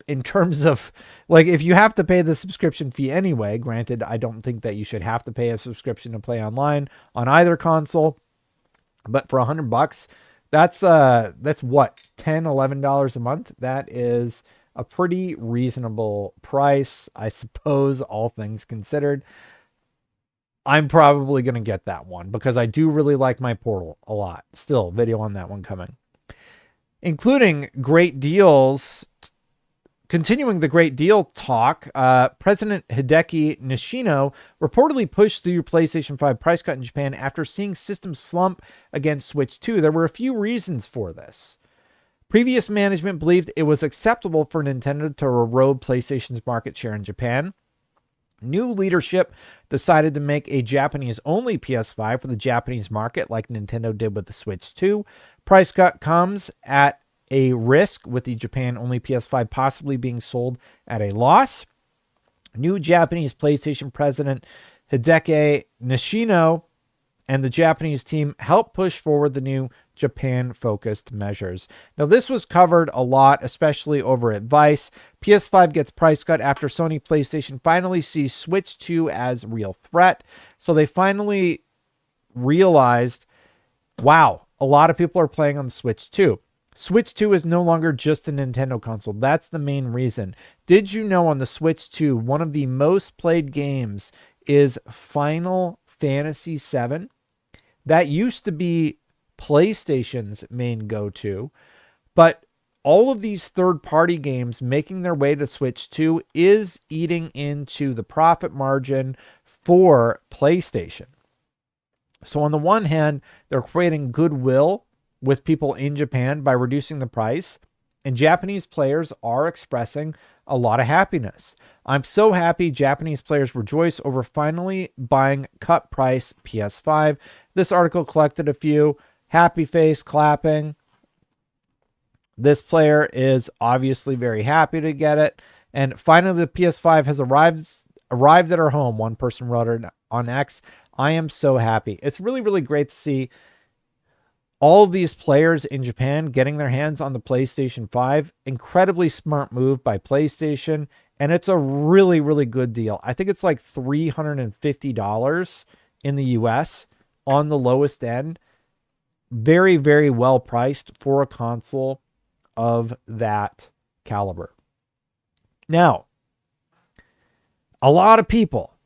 in terms of, like, if you have to pay the subscription fee anyway. Granted, I don't think that you should have to pay a subscription to play online on either console, but for $100, that's what, $10, $11 a month. That is a pretty reasonable price, I suppose, all things considered. I'm probably going to get that one because I do really like my Portal a lot. Still, video on that one coming. Including great deals. Continuing the great deal talk, President Hideki Nishino reportedly pushed through PlayStation 5 price cut in Japan after seeing systems slump against Switch 2. There were a few reasons for this. Previous management believed it was acceptable for Nintendo to erode PlayStation's market share in Japan. New leadership decided to make a Japanese-only PS5 for the Japanese market like Nintendo did with the Switch 2. Price cut comes at a risk with the Japan-only PS5 possibly being sold at a loss. New Japanese PlayStation president Hideki Nishino and the Japanese team helped push forward the new Japan-focused measures. Now, this was covered a lot, especially over at Vice. PS5 gets price cut after Sony PlayStation finally sees Switch 2 as a real threat. So they finally realized, wow, a lot of people are playing on the Switch 2. Switch 2 is no longer just a Nintendo console. That's the main reason. Did you know on the Switch 2, one of the most played games is Final Fantasy VII? That used to be PlayStation's main go-to, but all of these third-party games making their way to Switch 2 is eating into the profit margin for PlayStation. So on the one hand, they're creating goodwill with people in Japan by reducing the price, and Japanese players are expressing a lot of happiness. I'm so happy Japanese players rejoice over finally buying cut price PS5. This article collected a few. Happy face clapping. This player is obviously very happy to get it. And finally, the PS5 has arrived at our home. One person wrote it on X. I am so happy. It's really, really great to see all of these players in Japan getting their hands on the PlayStation 5. Incredibly smart move by PlayStation. And it's a really, really good deal. I think it's like $350 in the US on the lowest end. Very, very well priced for a console of that caliber. Now, a lot of people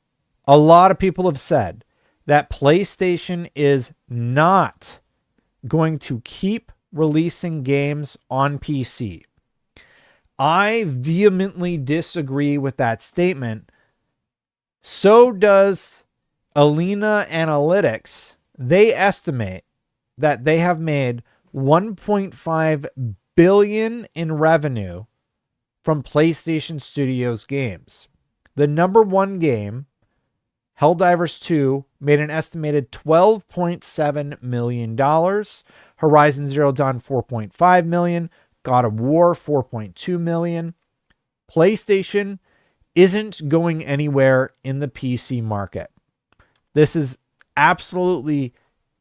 have said that PlayStation is not going to keep releasing games on PC. I vehemently disagree with that statement. So does Alina Analytics. They estimate that they have made $1.5 billion in revenue from PlayStation Studios games. The number one game, Helldivers 2, made an estimated $12.7 million. Horizon Zero Dawn, $4.5 million. God of War, $4.2 million. PlayStation isn't going anywhere in the PC market. This is absolutely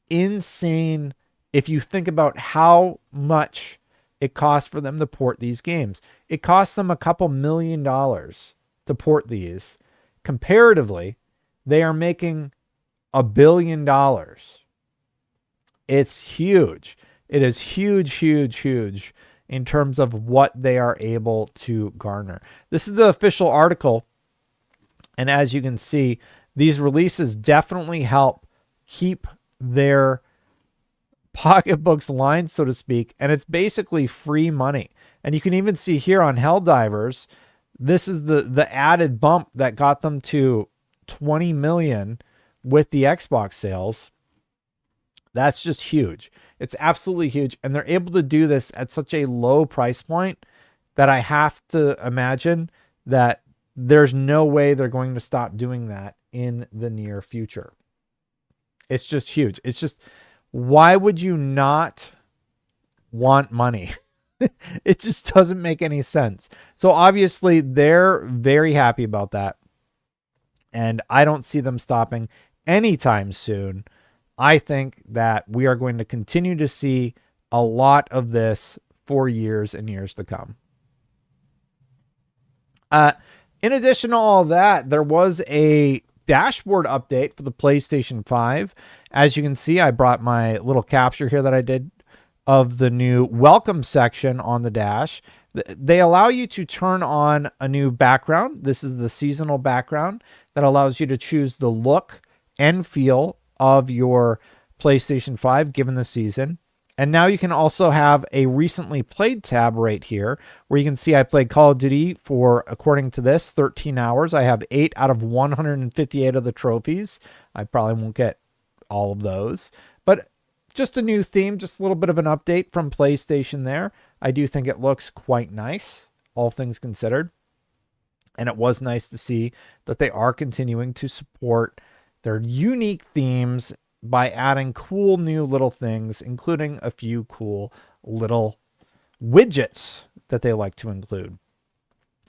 insane if you think about how much it costs for them to port these games. It costs them a couple $1 million to port these. Comparatively, they are making $1 billion. It's huge. It is huge, huge, huge in terms of what they are able to garner. This is the official article. And as you can see, these releases definitely help keep their pocketbooks lined, so to speak. And it's basically free money. And you can even see here on Helldivers, this is the added bump that got them to 20 million with the Xbox sales. That's just huge. It's absolutely huge. And they're able to do this at such a low price point that I have to imagine that there's no way they're going to stop doing that in the near future. It's just huge. It's just, why would you not want money? It just doesn't make any sense. So obviously they're very happy about that. And I don't see them stopping anytime soon. I think that we are going to continue to see a lot of this for years and years to come. In addition to all that, there was a dashboard update for the PlayStation 5. As you can see, I brought my little capture here that I did of the new welcome section on the dash. They allow you to turn on a new background. This is the seasonal background that allows you to choose the look and feel of your PlayStation 5 given the season. And now you can also have a recently played tab right here where you can see I played Call of Duty for, according to this, 13 hours. I have 8 out of 158 of the trophies. I probably won't get all of those, but just a new theme, just a little bit of an update from PlayStation there. I do think it looks quite nice, all things considered. And it was nice to see that they are continuing to support their unique themes by adding cool new little things, including a few cool little widgets that they like to include.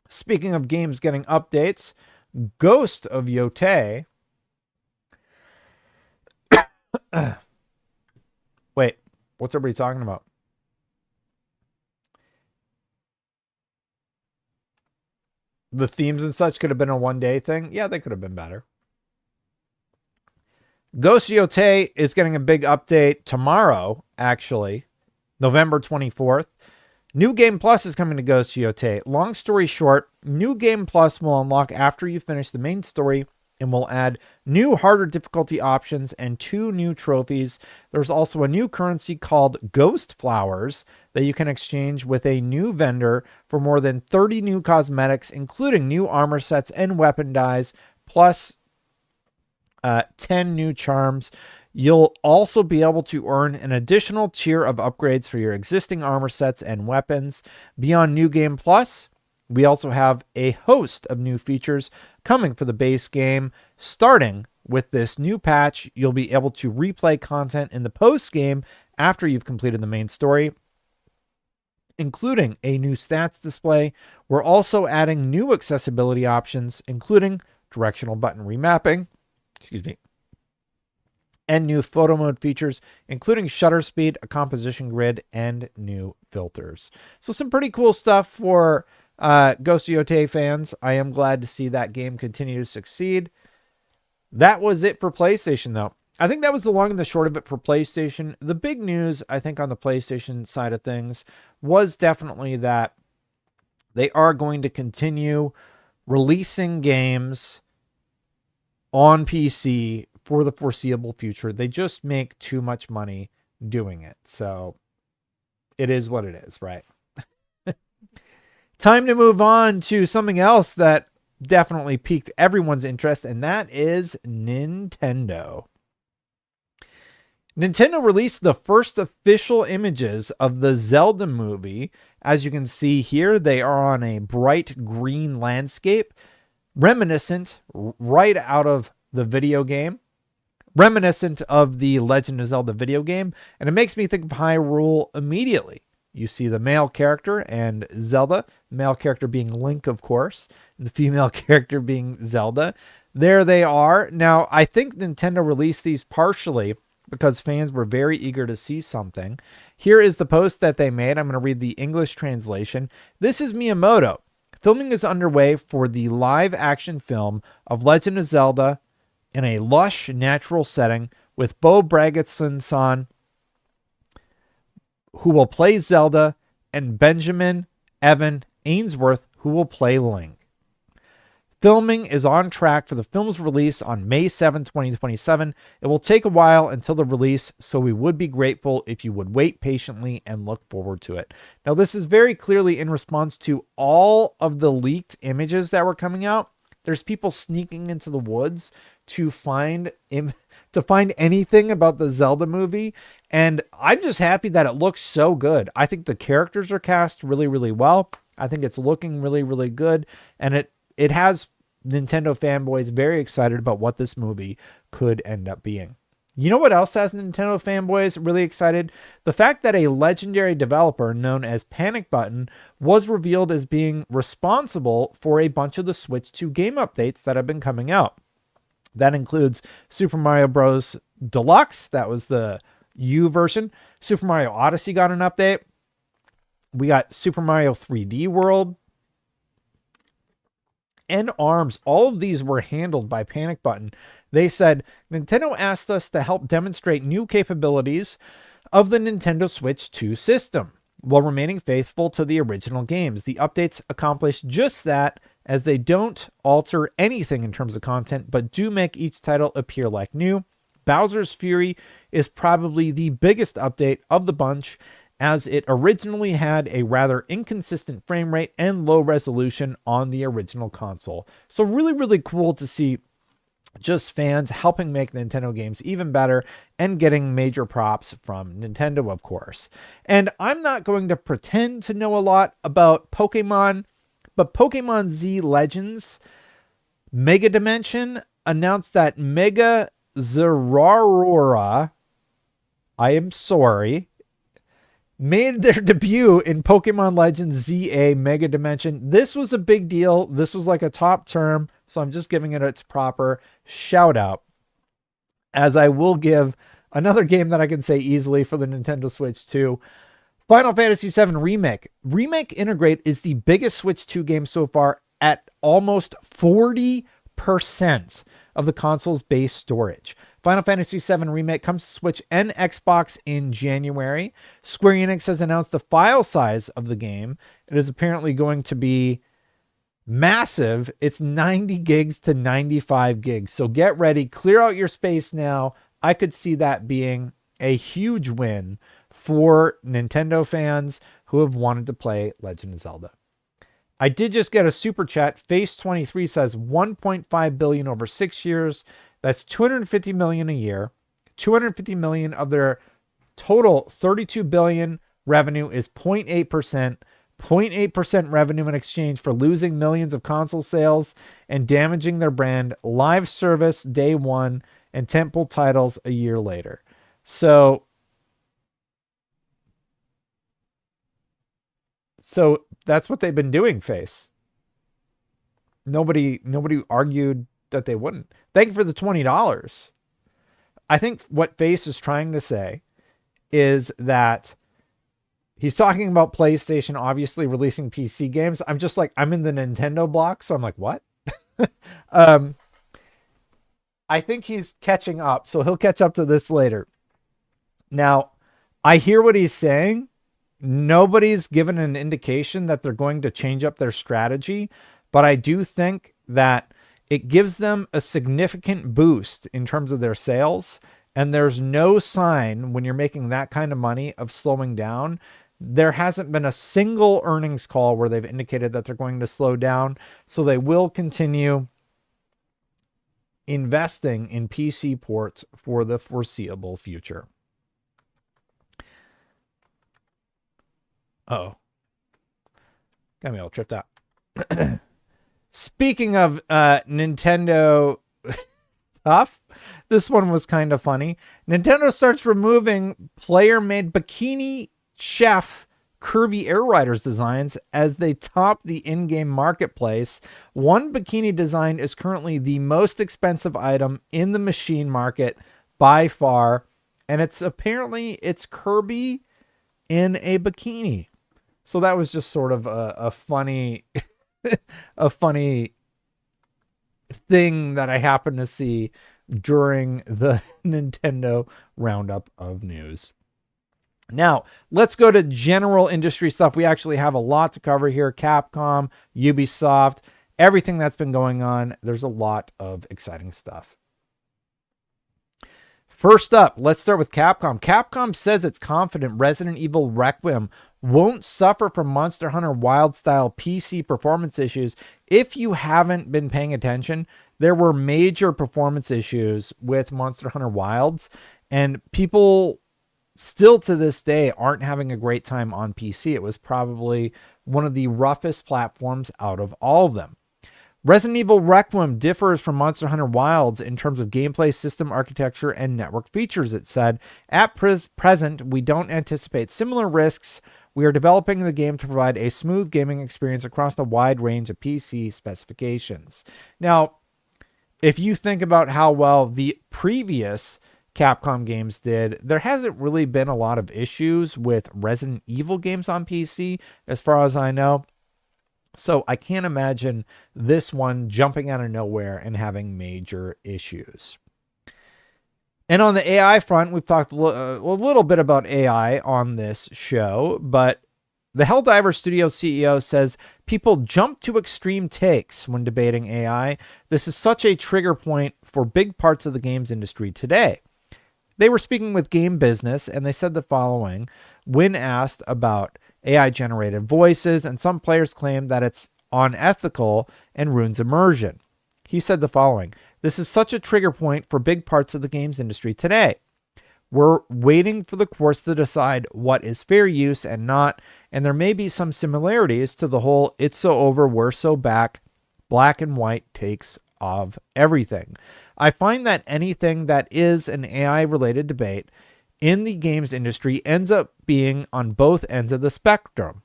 Speaking of games getting updates, Ghost of Yotei. Wait, what's everybody talking about? The themes and such could have been a one-day thing. Yeah, they could have been better. Ghost of Yotei is getting a big update tomorrow, actually, November 24th. New Game Plus is coming to Ghost of Yotei. Long story short, New Game Plus will unlock after you finish the main story and will add new harder difficulty options and 2 new trophies. There's also a new currency called Ghost Flowers that you can exchange with a new vendor for more than 30 new cosmetics, including new armor sets and weapon dyes, plus 10 new charms. You'll also be able to earn an additional tier of upgrades for your existing armor sets and weapons. Beyond New Game Plus, we also have a host of new features coming for the base game. Starting with this new patch, you'll be able to replay content in the post game after you've completed the main story, including a new stats display. We're also adding new accessibility options, including directional button remapping, and new photo mode features, including shutter speed, a composition grid, and new filters. So some pretty cool stuff for Ghost of Yotei fans. I am glad to see that game continue to succeed. That was it for PlayStation, though. I think that was the long and the short of it for PlayStation. The big news, I think, on the PlayStation side of things was definitely that they are going to continue releasing games on PC for the foreseeable future. They just make too much money doing it. So it is what it is, right? Time to move on to something else that definitely piqued everyone's interest, and that is Nintendo. Nintendo released the first official images of the Zelda movie. As you can see here, they are on a bright green landscape, reminiscent right out of the video game, reminiscent of the Legend of Zelda video game, and it makes me think of Hyrule immediately. You see the male character and Zelda, the male character being Link, of course, and the female character being Zelda. There they are. Now, I think Nintendo released these partially because fans were very eager to see something. Here is the post that they made. I'm going to read the English translation. This is Miyamoto. Filming is underway for the live-action film of Legend of Zelda in a lush, natural setting with Bo Bragdon-san, who will play Zelda, and Benjamin Evan Ainsworth, who will play Link. Filming is on track for the film's release on May 7, 2027. It will take a while until the release, so we would be grateful if you would wait patiently and look forward to it. Now, this is very clearly in response to all of the leaked images that were coming out. There's people sneaking into the woods to find anything about the Zelda movie. And I'm just happy that it looks so good. I think the characters are cast really, really well. I think it's looking really, really good. And it has Nintendo fanboys very excited about what this movie could end up being. You know what else has Nintendo fanboys really excited? The fact that a legendary developer known as Panic Button was revealed as being responsible for a bunch of the Switch 2 game updates that have been coming out. That includes Super Mario Bros. Deluxe. That was the U version. Super Mario Odyssey got an update. We got Super Mario 3D World and ARMS. All of these were handled by Panic Button. They said, Nintendo asked us to help demonstrate new capabilities of the Nintendo Switch 2 system while remaining faithful to the original games. The updates accomplish just that, as they don't alter anything in terms of content, but do make each title appear like new. Bowser's Fury is probably the biggest update of the bunch, as it originally had a rather inconsistent frame rate and low resolution on the original console. So really, really cool to see just fans helping make Nintendo games even better and getting major props from Nintendo, of course. And I'm not going to pretend to know a lot about Pokemon, but Pokemon Z Legends Mega Dimension announced that Mega Zeraora, I am sorry, made their debut in Pokemon Legends ZA Mega Dimension. This was a big deal. This was like a top term, so I'm just giving it its proper shout out, as I will give another game that I can say easily for the Nintendo Switch 2. Final Fantasy VII Remake. Remake Integrate is the biggest Switch 2 game so far at almost 40% of the console's base storage. Final Fantasy VII Remake comes to Switch and Xbox in January. Square Enix has announced the file size of the game. It is apparently going to be massive. It's 90 gigs to 95 gigs. So get ready, clear out your space now. I could see that being a huge win for Nintendo fans who have wanted to play Legend of Zelda. I did just get a super chat. Face23 says 1.5 billion over 6 years. That's 250 million a year. 250 million of their total 32 billion revenue is 0.8%. 0.8% revenue in exchange for losing millions of console sales and damaging their brand, live service day one, and tentpole titles a year later. So that's what they've been doing, Face. Nobody argued that they wouldn't. Thank you for the $20. I think what Face is trying to say is that he's talking about PlayStation obviously releasing PC games. I'm just like, I'm in the Nintendo block, so I'm like, what? I think he's catching up, so he'll catch up to this later. Now, I hear what he's saying. Nobody's given an indication that they're going to change up their strategy, but I do think that it gives them a significant boost in terms of their sales. And there's no sign when you're making that kind of money of slowing down. There hasn't been a single earnings call where they've indicated that they're going to slow down. So they will continue investing in PC ports for the foreseeable future. Oh, got me all tripped out. Speaking of Nintendo stuff, this one was kind of funny. Nintendo starts removing player-made bikini chef Kirby Air Riders designs as they top the in-game marketplace. One bikini design is currently the most expensive item in the machine market by far, and it's Kirby in a bikini. So that was just sort of a funny a funny thing that I happened to see during the Nintendo roundup of news. Now, let's go to general industry stuff. We actually have a lot to cover here. Capcom, Ubisoft, everything that's been going on. There's a lot of exciting stuff. First up, let's start with Capcom. Capcom says it's confident Resident Evil Requiem won't suffer from Monster Hunter Wild style PC performance issues. If you haven't been paying attention, there were major performance issues with Monster Hunter Wilds, and people still to this day aren't having a great time on PC. It was probably one of the roughest platforms out of all of them. Resident Evil Requiem differs from Monster Hunter Wilds in terms of gameplay, system architecture, and network features, it said. At present, we don't anticipate similar risks. We are developing the game to provide a smooth gaming experience across the wide range of PC specifications. Now, if you think about how well the previous Capcom games did, there hasn't really been a lot of issues with Resident Evil games on PC, as far as I know. So I can't imagine this one jumping out of nowhere and having major issues. And on the AI front, we've talked a little bit about AI on this show, but the Helldiver Studio CEO says people jump to extreme takes when debating AI. This is such a trigger point for big parts of the games industry today. They were speaking with Game Business, and they said the following when asked about AI-generated voices, and some players claim that it's unethical and ruins immersion. He said the following: "This is such a trigger point for big parts of the games industry today. We're waiting for the courts to decide what is fair use and not, and there may be some similarities to the whole 'it's so over, we're so back' black and white takes of everything. I find that anything that is an AI-related debate in the games industry ends up being on both ends of the spectrum.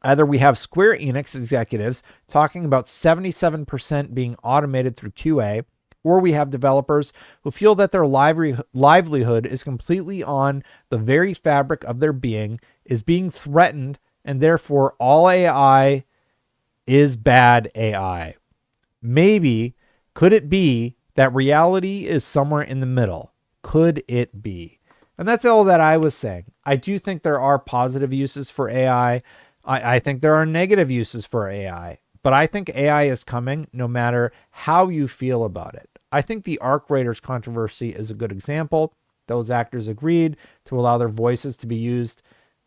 Either we have Square Enix executives talking about 77% being automated through QA, or we have developers who feel that their livelihood is completely on the very fabric of their being, is being threatened, and therefore all AI is bad AI. Maybe, could it be that reality is somewhere in the middle? Could it be?" And that's all that I was saying. I do think there are positive uses for AI. I think there are negative uses for AI. But I think AI is coming no matter how you feel about it. I think the Arc Raiders controversy is a good example. Those actors agreed to allow their voices to be used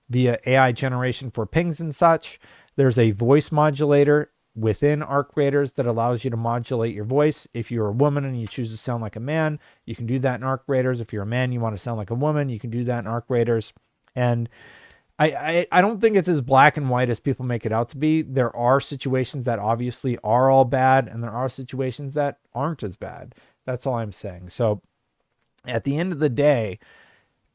via AI generation for pings and such. There's a voice modulator within Arc Raiders that allows you to modulate your voice. If you're a woman and you choose to sound like a man, you can do that in Arc Raiders. If you're a man, you want to sound like a woman, you can do that in Arc Raiders. And I don't think it's as black and white as people make it out to be. There are situations that obviously are all bad, and there are situations that aren't as bad. That's all I'm saying. So at the end of the day,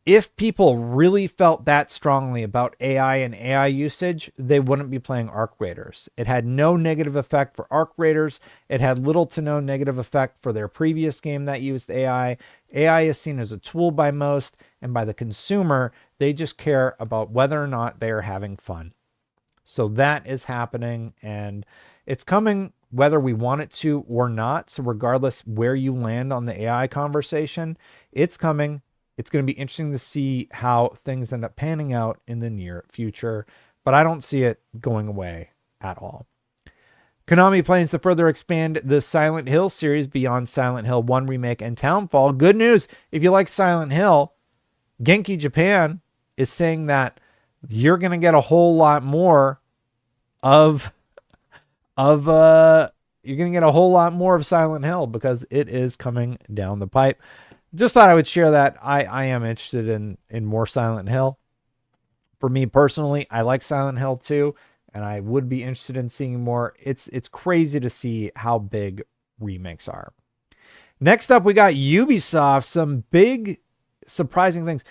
if people really felt that strongly about AI and AI usage, they wouldn't be playing Arc Raiders. It had no negative effect for Arc Raiders. It had little to no negative effect for their previous game that used AI. AI is seen as a tool by most, and by the consumer, they just care about whether or not they are having fun. So that is happening, and it's coming whether we want it to or not. So regardless where you land on the AI conversation, it's coming. It's going to be interesting to see how things end up panning out in the near future, but I don't see it going away at all. Konami plans to further expand the Silent Hill series beyond Silent Hill 1 Remake and Townfall. Good news, if you like Silent Hill, Genki Japan is saying that you're going to get a whole lot more of you're going to get a whole lot more of Silent Hill because it is coming down the pipe. Just thought I would share that. I am interested in more Silent Hill. For me personally, I like Silent Hill 2, and I would be interested in seeing more. It's crazy to see how big remakes are. Next up, we got Ubisoft. Some big surprising things.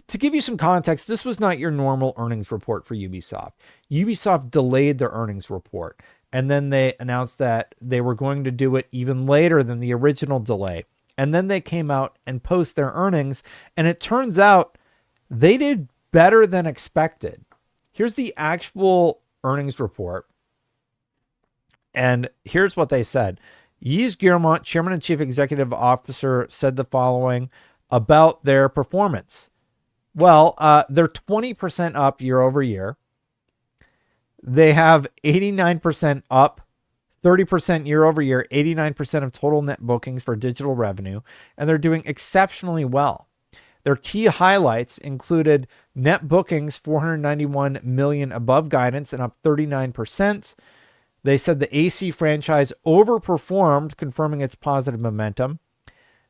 To give you some context, this was not your normal earnings report for Ubisoft. Ubisoft delayed their earnings report, and then they announced that they were going to do it even later than the original delay. And then they came out and post their earnings, and it turns out they did better than expected. Here's the actual earnings report. And here's what they said. Yves Guillemot, Chairman and Chief Executive Officer, said the following about their performance. Well, they're 20% up year over year. They have 89% up, 30% year over year, 89% of total net bookings for digital revenue, and they're doing exceptionally well. Their key highlights included net bookings, 491 million above guidance and up 39%. They said the AC franchise overperformed, confirming its positive momentum.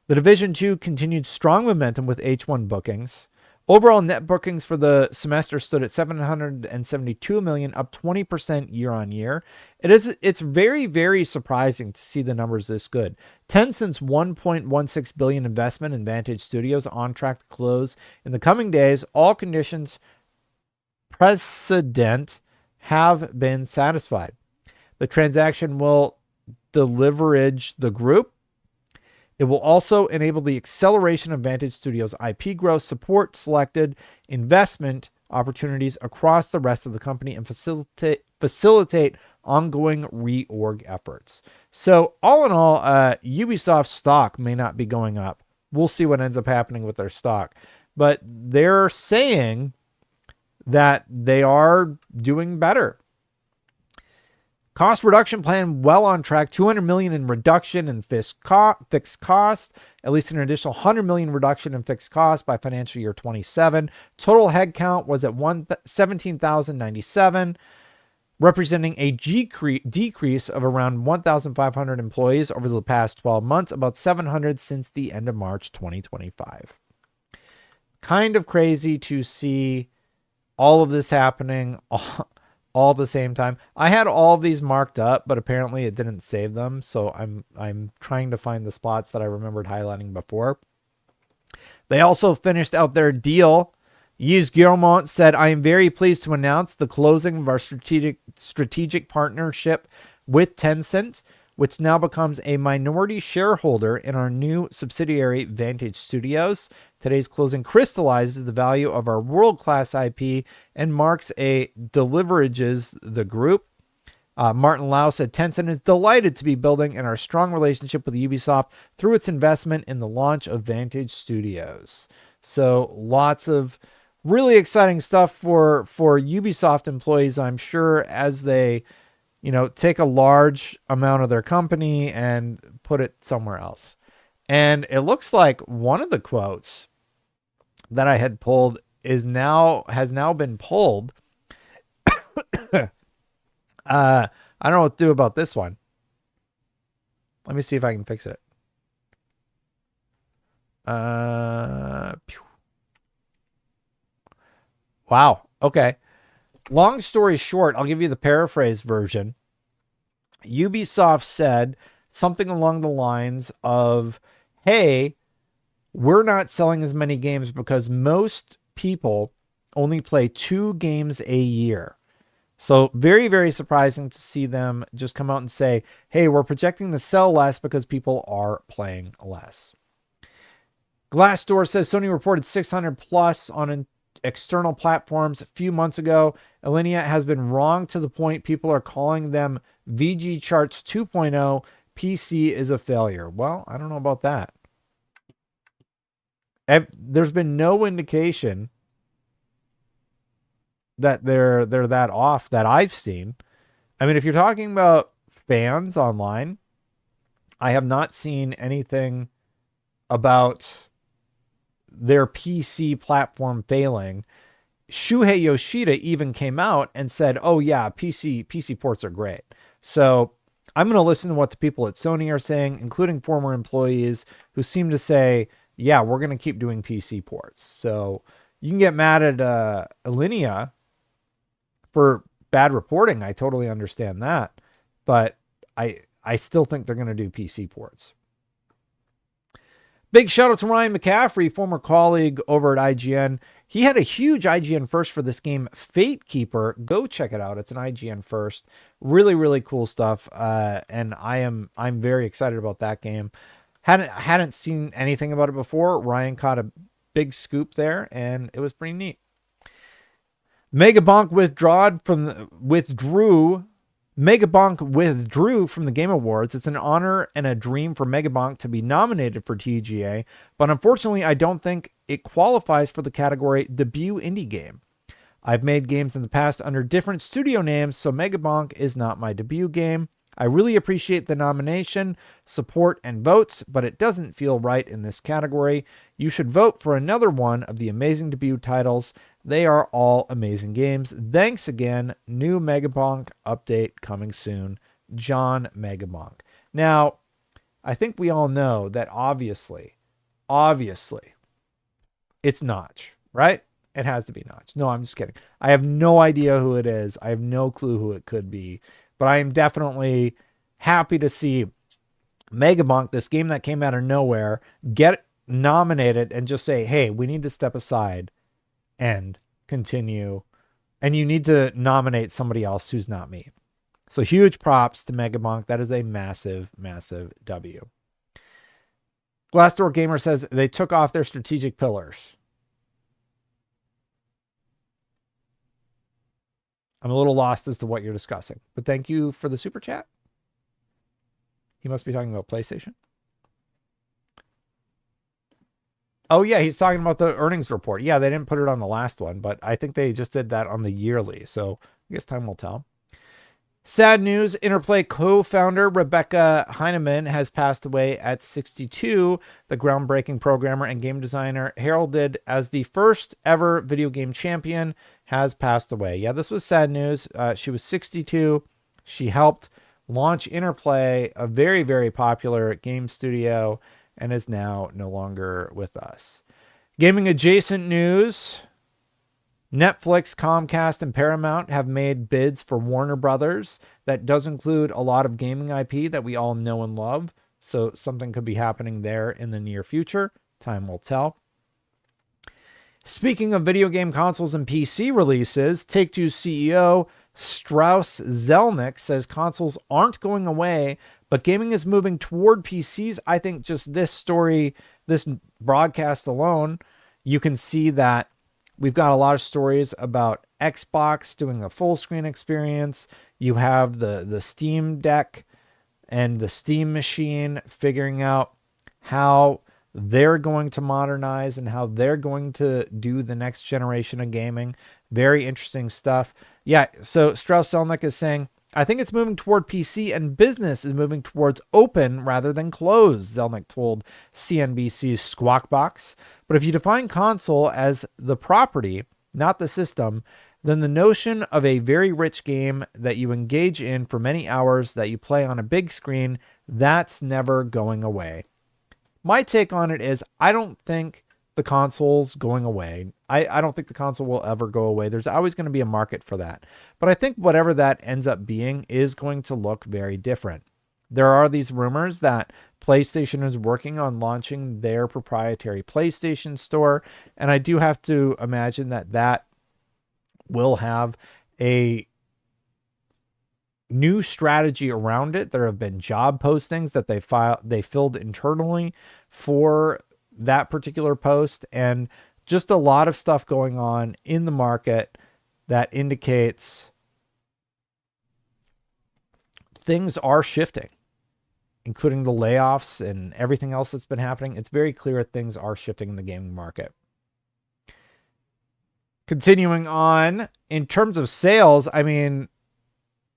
The Division 2 continued strong momentum with H1 bookings. Overall net bookings for the semester stood at 772 million, up 20% year on year. It's very, very surprising to see the numbers this good. Tencent's 1.16 billion investment in Vantage Studios on track to close in the coming days. All conditions precedent have been satisfied. The transaction will deleverage the group. It will also enable the acceleration of Vantage Studios' IP growth, support selected investment opportunities across the rest of the company, and facilitate ongoing reorg efforts. So all in all, Ubisoft stock may not be going up. We'll see what ends up happening with their stock. But they're saying that they are doing better. Cost reduction plan well on track. 200 million in reduction in fixed cost, at least an additional 100 million reduction in fixed cost by financial year 27. Total headcount was at 17,097, representing a decrease of around 1,500 employees over the past 12 months, about 700 since the end of March 2025. Kind of crazy to see all of this happening all at the same time. I had all of these marked up, but apparently it didn't save them. So I'm trying to find the spots that I remembered highlighting before. They also finished out their deal. Yves Guillemot said, I am very pleased to announce the closing of our strategic partnership with Tencent, which now becomes a minority shareholder in our new subsidiary, Vantage Studios. Today's closing crystallizes the value of our world-class IP and marks a deleverages the group. Martin Lau said, Tencent is delighted to be building in our strong relationship with Ubisoft through its investment in the launch of Vantage Studios. So lots of really exciting stuff for Ubisoft employees, I'm sure, as they take a large amount of their company and put it somewhere else. And it looks like one of the quotes that I had pulled has now been pulled. I don't know what to do about this one. Let me see if I can fix it. Wow. Okay. Long story short, I'll give you the paraphrase version. Ubisoft said something along the lines of, hey, we're not selling as many games because most people only play 2 games a year. So very, very surprising to see them just come out and say, hey, we're projecting to sell less because people are playing less. Glassdoor says Sony reported 600 plus on external platforms a few months ago. Alinea has been wrong to the point people are calling them VG Charts 2.0. PC is a failure. Well, I don't know about that. There's been no indication that they're that off that I've seen. I mean, if you're talking about fans online, I have not seen anything about their PC platform failing. Shuhei Yoshida even came out and said, oh yeah, PC ports are great. So I'm going to listen to what the people at Sony are saying, including former employees who seem to say, yeah, we're going to keep doing PC ports. So you can get mad at Alinea for bad reporting. I totally understand that. But I still think they're going to do PC ports. Big shout out to Ryan McCaffrey, former colleague over at IGN. He had a huge IGN first for this game, Fate Keeper. Go check it out. It's an IGN first. Really, really cool stuff. And I'm very excited about that game. Hadn't seen anything about it before. Ryan caught a big scoop there, and it was pretty neat. Megabonk withdrew from the Game Awards. It's an honor and a dream for Megabonk to be nominated for TGA, but unfortunately, I don't think it qualifies for the category Debut Indie Game. I've made games in the past under different studio names, so Megabonk is not my debut game. I really appreciate the nomination, support, and votes, but it doesn't feel right in this category. You should vote for another one of the amazing debut titles. They are all amazing games. Thanks again. New Megabonk update coming soon. John Megabonk. Now, I think we all know that obviously, it's Notch, right? It has to be Notch. No, I'm just kidding. I have no idea who it is. I have no clue who it could be. But I am definitely happy to see Megabonk, this game that came out of nowhere, get nominated and just say, hey, we need to step aside and continue. And you need to nominate somebody else who's not me. So huge props to Megabonk. That is a massive, massive W. Glassdoor Gamer says they took off their strategic pillars. I'm a little lost as to what you're discussing, but thank you for the super chat. He must be talking about PlayStation. Oh yeah, he's talking about the earnings report. Yeah, they didn't put it on the last one, but I think they just did that on the yearly. So I guess time will tell. Sad news, Interplay co-founder Rebecca Heinemann has passed away at 62. The groundbreaking programmer and game designer, heralded as the first ever video game champion, has passed away. Yeah, this was sad news. She was 62. She helped launch Interplay, a very, very popular game studio, and is now no longer with us. Gaming adjacent news. Netflix, Comcast, and Paramount have made bids for Warner Brothers. That does include a lot of gaming IP that we all know and love. So something could be happening there in the near future. Time will tell. Speaking of video game consoles and PC releases, Take-Two's CEO Strauss Zelnick says consoles aren't going away, but gaming is moving toward PCs. I think just this story, this broadcast alone, you can see that we've got a lot of stories about Xbox doing a full screen experience. You have the Steam Deck and the Steam Machine figuring out how they're going to modernize and how they're going to do the next generation of gaming. Very interesting stuff. Yeah, so Strauss Zelnick is saying I think it's moving toward PC, and business is moving towards open rather than closed, Zelnick told CNBC's Squawk Box. But if you define console as the property, not the system, then the notion of a very rich game that you engage in for many hours that you play on a big screen, that's never going away. My take on it is I don't think the console's going away. I don't think the console will ever go away. There's always going to be a market for that. But I think whatever that ends up being is going to look very different. There are these rumors that PlayStation is working on launching their proprietary PlayStation Store. And I do have to imagine that that will have a new strategy around it. There have been job postings that they filled internally for that particular post, and just a lot of stuff going on in the market that indicates things are shifting, including the layoffs and everything else that's been happening. It's very clear that things are shifting in the gaming market. Continuing on, in terms of sales, I mean,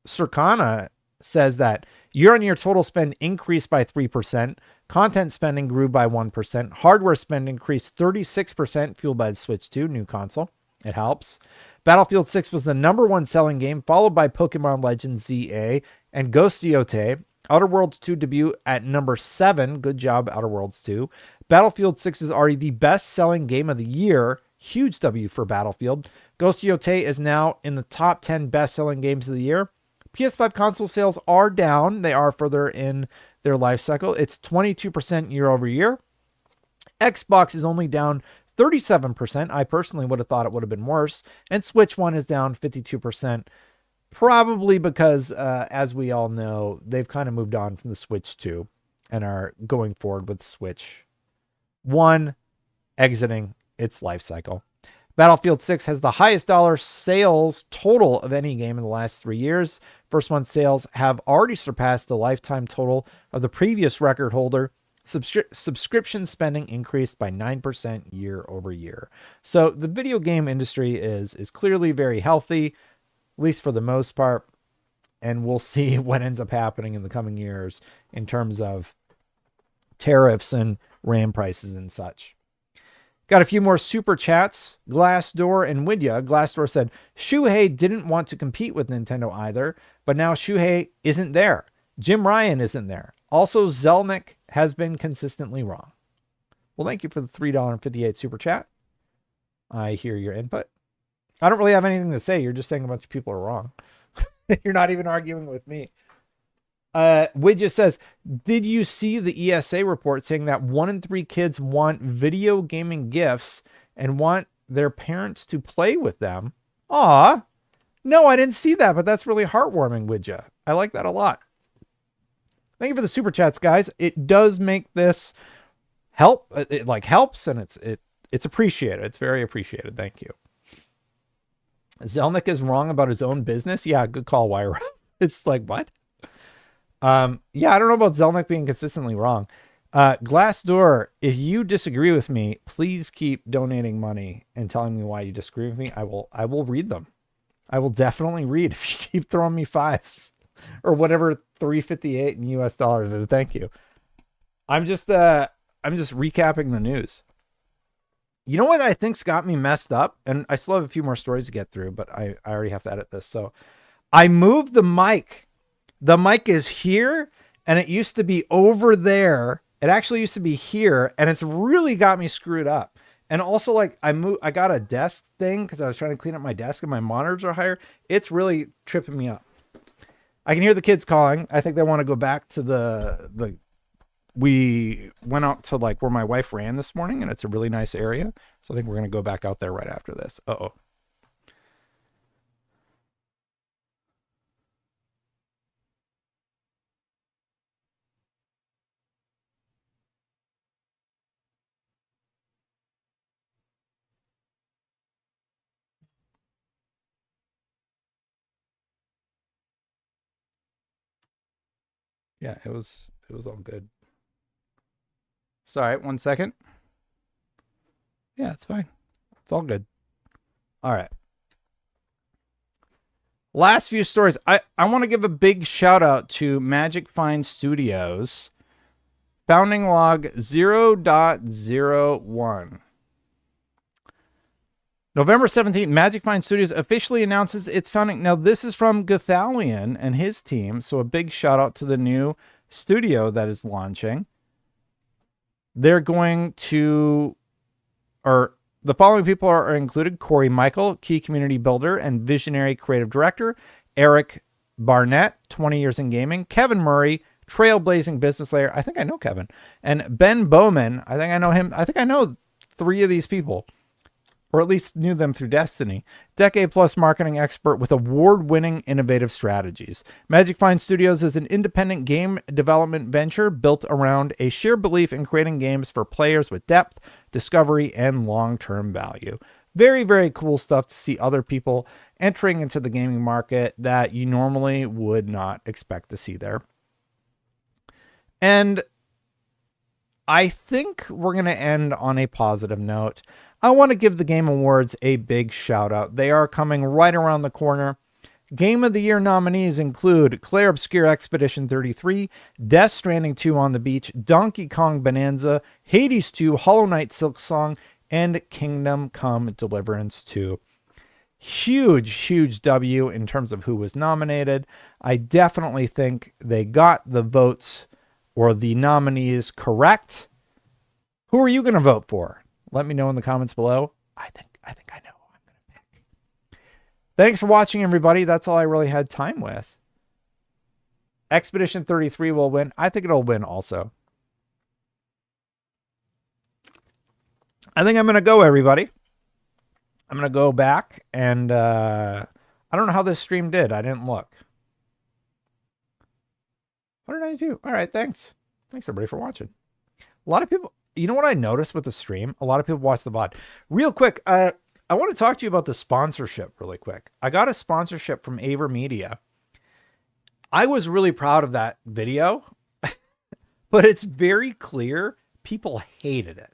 Circana says that year-on-year total spend increased by 3%. Content spending grew by 1%. Hardware spend increased 36%, fueled by the Switch 2, new console. It helps. Battlefield 6 was the number one selling game, followed by Pokemon Legends ZA and Ghost Yote. Outer Worlds 2 debut at number 7. Good job, Outer Worlds 2. Battlefield 6 is already the best-selling game of the year. Huge W for Battlefield. Ghost Yote is now in the top 10 best-selling games of the year. PS5 console sales are down. They are further in their life cycle. It's 22% year over year. Xbox is only down 37%. I personally would have thought it would have been worse. And Switch One is down 52%, probably because, as we all know, they've kind of moved on from the Switch 2 and are going forward with Switch One, exiting its life cycle. Battlefield 6 has the highest dollar sales total of any game in the last 3 years. First month sales have already surpassed the lifetime total of the previous record holder. Subscription spending increased by 9% year over year. So the video game industry is clearly very healthy, at least for the most part. And we'll see what ends up happening in the coming years in terms of tariffs and RAM prices and such. Got a few more super chats. Glassdoor and Widya. Glassdoor said, Shuhei didn't want to compete with Nintendo either, but now Shuhei isn't there. Jim Ryan isn't there. Also, Zelnick has been consistently wrong. Well, thank you for the $3.58 super chat. I hear your input. I don't really have anything to say. You're just saying a bunch of people are wrong. You're not even arguing with me. Widget says, did you see the ESA report saying that 1 in 3 kids want video gaming gifts and want their parents to play with them? Aw, no, I didn't see that, but that's really heartwarming, Widget. I like that a lot. Thank you for the super chats, guys. It does make this help. It like helps, and it's appreciated. It's very appreciated. Thank you. Zelnick is wrong about his own business. Yeah, good call, Wyra. It's like, what? Yeah, I don't know about Zelnick being consistently wrong. Glassdoor, if you disagree with me, please keep donating money and telling me why you disagree with me. I will read them. I will definitely read if you keep throwing me fives or whatever 358 in US dollars is. Thank you. I'm just recapping the news. You know what I think's got me messed up? And I still have a few more stories to get through, but I already have to edit this. So I moved the mic. The mic is here, and it used to be over there. It actually used to be here, and it's really got me screwed up. And also, like, I got a desk thing because I was trying to clean up my desk, and my monitors are higher. It's really tripping me up. I can hear the kids calling. I think they want to go back to we went out to like where my wife ran this morning, and it's a really nice area. So I think we're going to go back out there right after this. Uh-oh. Yeah, it was all good. Sorry, 1 second. Yeah, it's fine. It's all good. All right. Last few stories. I want to give a big shout out to Magic Find Studios. Founding log 0.01. November 17th, Magic Find Studios officially announces its founding. Now, this is from Gathalion and his team, so a big shout out to the new studio that is launching. They're going to, or the following people are included: Corey Michael, key community builder and visionary creative director; Eric Barnett, 20 years in gaming; Kevin Murray, trailblazing business layer. I think I know Kevin. And Ben Bowman, I think I know him. I think I know 3 of these people, or at least knew them through Destiny. Decade plus marketing expert with award-winning innovative strategies. Magic Find Studios is an independent game development venture built around a shared belief in creating games for players with depth, discovery, and long-term value. Very, very cool stuff to see other people entering into the gaming market that you normally would not expect to see there. And I think we're going to end on a positive note. I want to give the Game Awards a big shout out. They are coming right around the corner. Game of the Year nominees include Claire Obscure Expedition 33, Death Stranding 2 on the Beach, Donkey Kong Bonanza, Hades 2, Hollow Knight Silksong, and Kingdom Come Deliverance 2. Huge W in terms of who was nominated. I definitely think they got the votes or the nominees correct. Who are you going to vote for? Let me know in the comments below. I think I know who I'm going to pick. Thanks for watching, everybody. That's all I really had time with. Expedition 33 will win. I think it'll win also. I think I'm going to go, everybody. I'm going to go back and I don't know how this stream did. I didn't look. 192. All right, thanks. Thanks, everybody, for watching. A lot of people, you know what I noticed with the stream? A lot of people watch the VOD. Real quick, I want to talk to you about the sponsorship really quick. I got a sponsorship from Aver Media. I was really proud of that video, but it's very clear people hated it.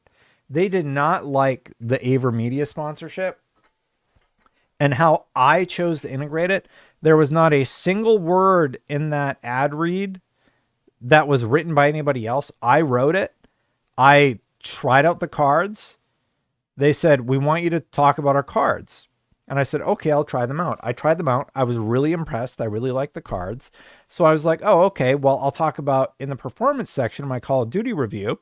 They did not like the Aver Media sponsorship and how I chose to integrate it. There was not a single word in that ad read that was written by anybody else. I wrote it. I tried out the cards. They said, we want you to talk about our cards. And I said, okay, I'll try them out. I tried them out. I was really impressed. I really liked the cards. So I was like, oh, okay, well, I'll talk about in the performance section of my Call of Duty review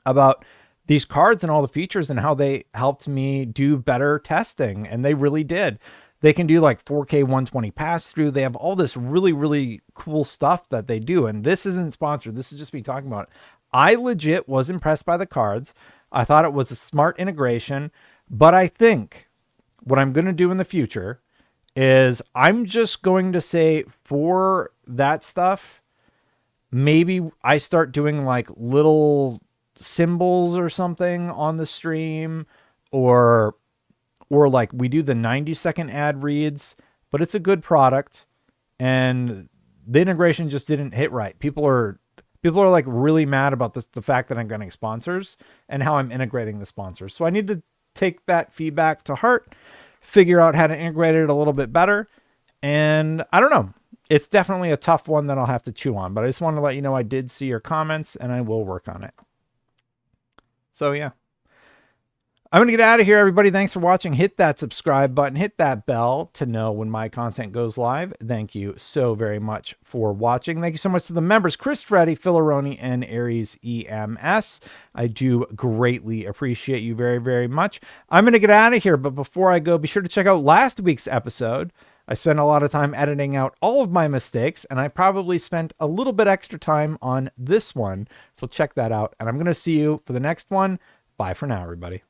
about these cards and all the features and how they helped me do better testing. And they really did. They can do like 4K 120 pass through. They have all this really, really cool stuff that they do. And this isn't sponsored. This is just me talking about it. I legit was impressed by the cards. I thought it was a smart integration, but I think what I'm going to do in the future is I'm just going to say for that stuff, maybe I start doing like little symbols or something on the stream, or like we do the 90-second ad reads, but it's a good product and the integration just didn't hit right. People are like really mad about this, the fact that I'm getting sponsors and how I'm integrating the sponsors. So I need to take that feedback to heart, figure out how to integrate it a little bit better. And I don't know, it's definitely a tough one that I'll have to chew on, but I just wanted to let you know I did see your comments and I will work on it. So yeah, I'm going to get out of here, everybody. Thanks for watching. Hit that subscribe button, hit that bell to know when my content goes live. Thank you so very much for watching. Thank you so much to the members, Chris, Freddy, Philaroni, and Aries EMS. I do greatly appreciate you very, very much. I'm going to get out of here, but before I go, be sure to check out last week's episode. I spent a lot of time editing out all of my mistakes, and I probably spent a little bit extra time on this one. So check that out, and I'm going to see you for the next one. Bye for now, everybody.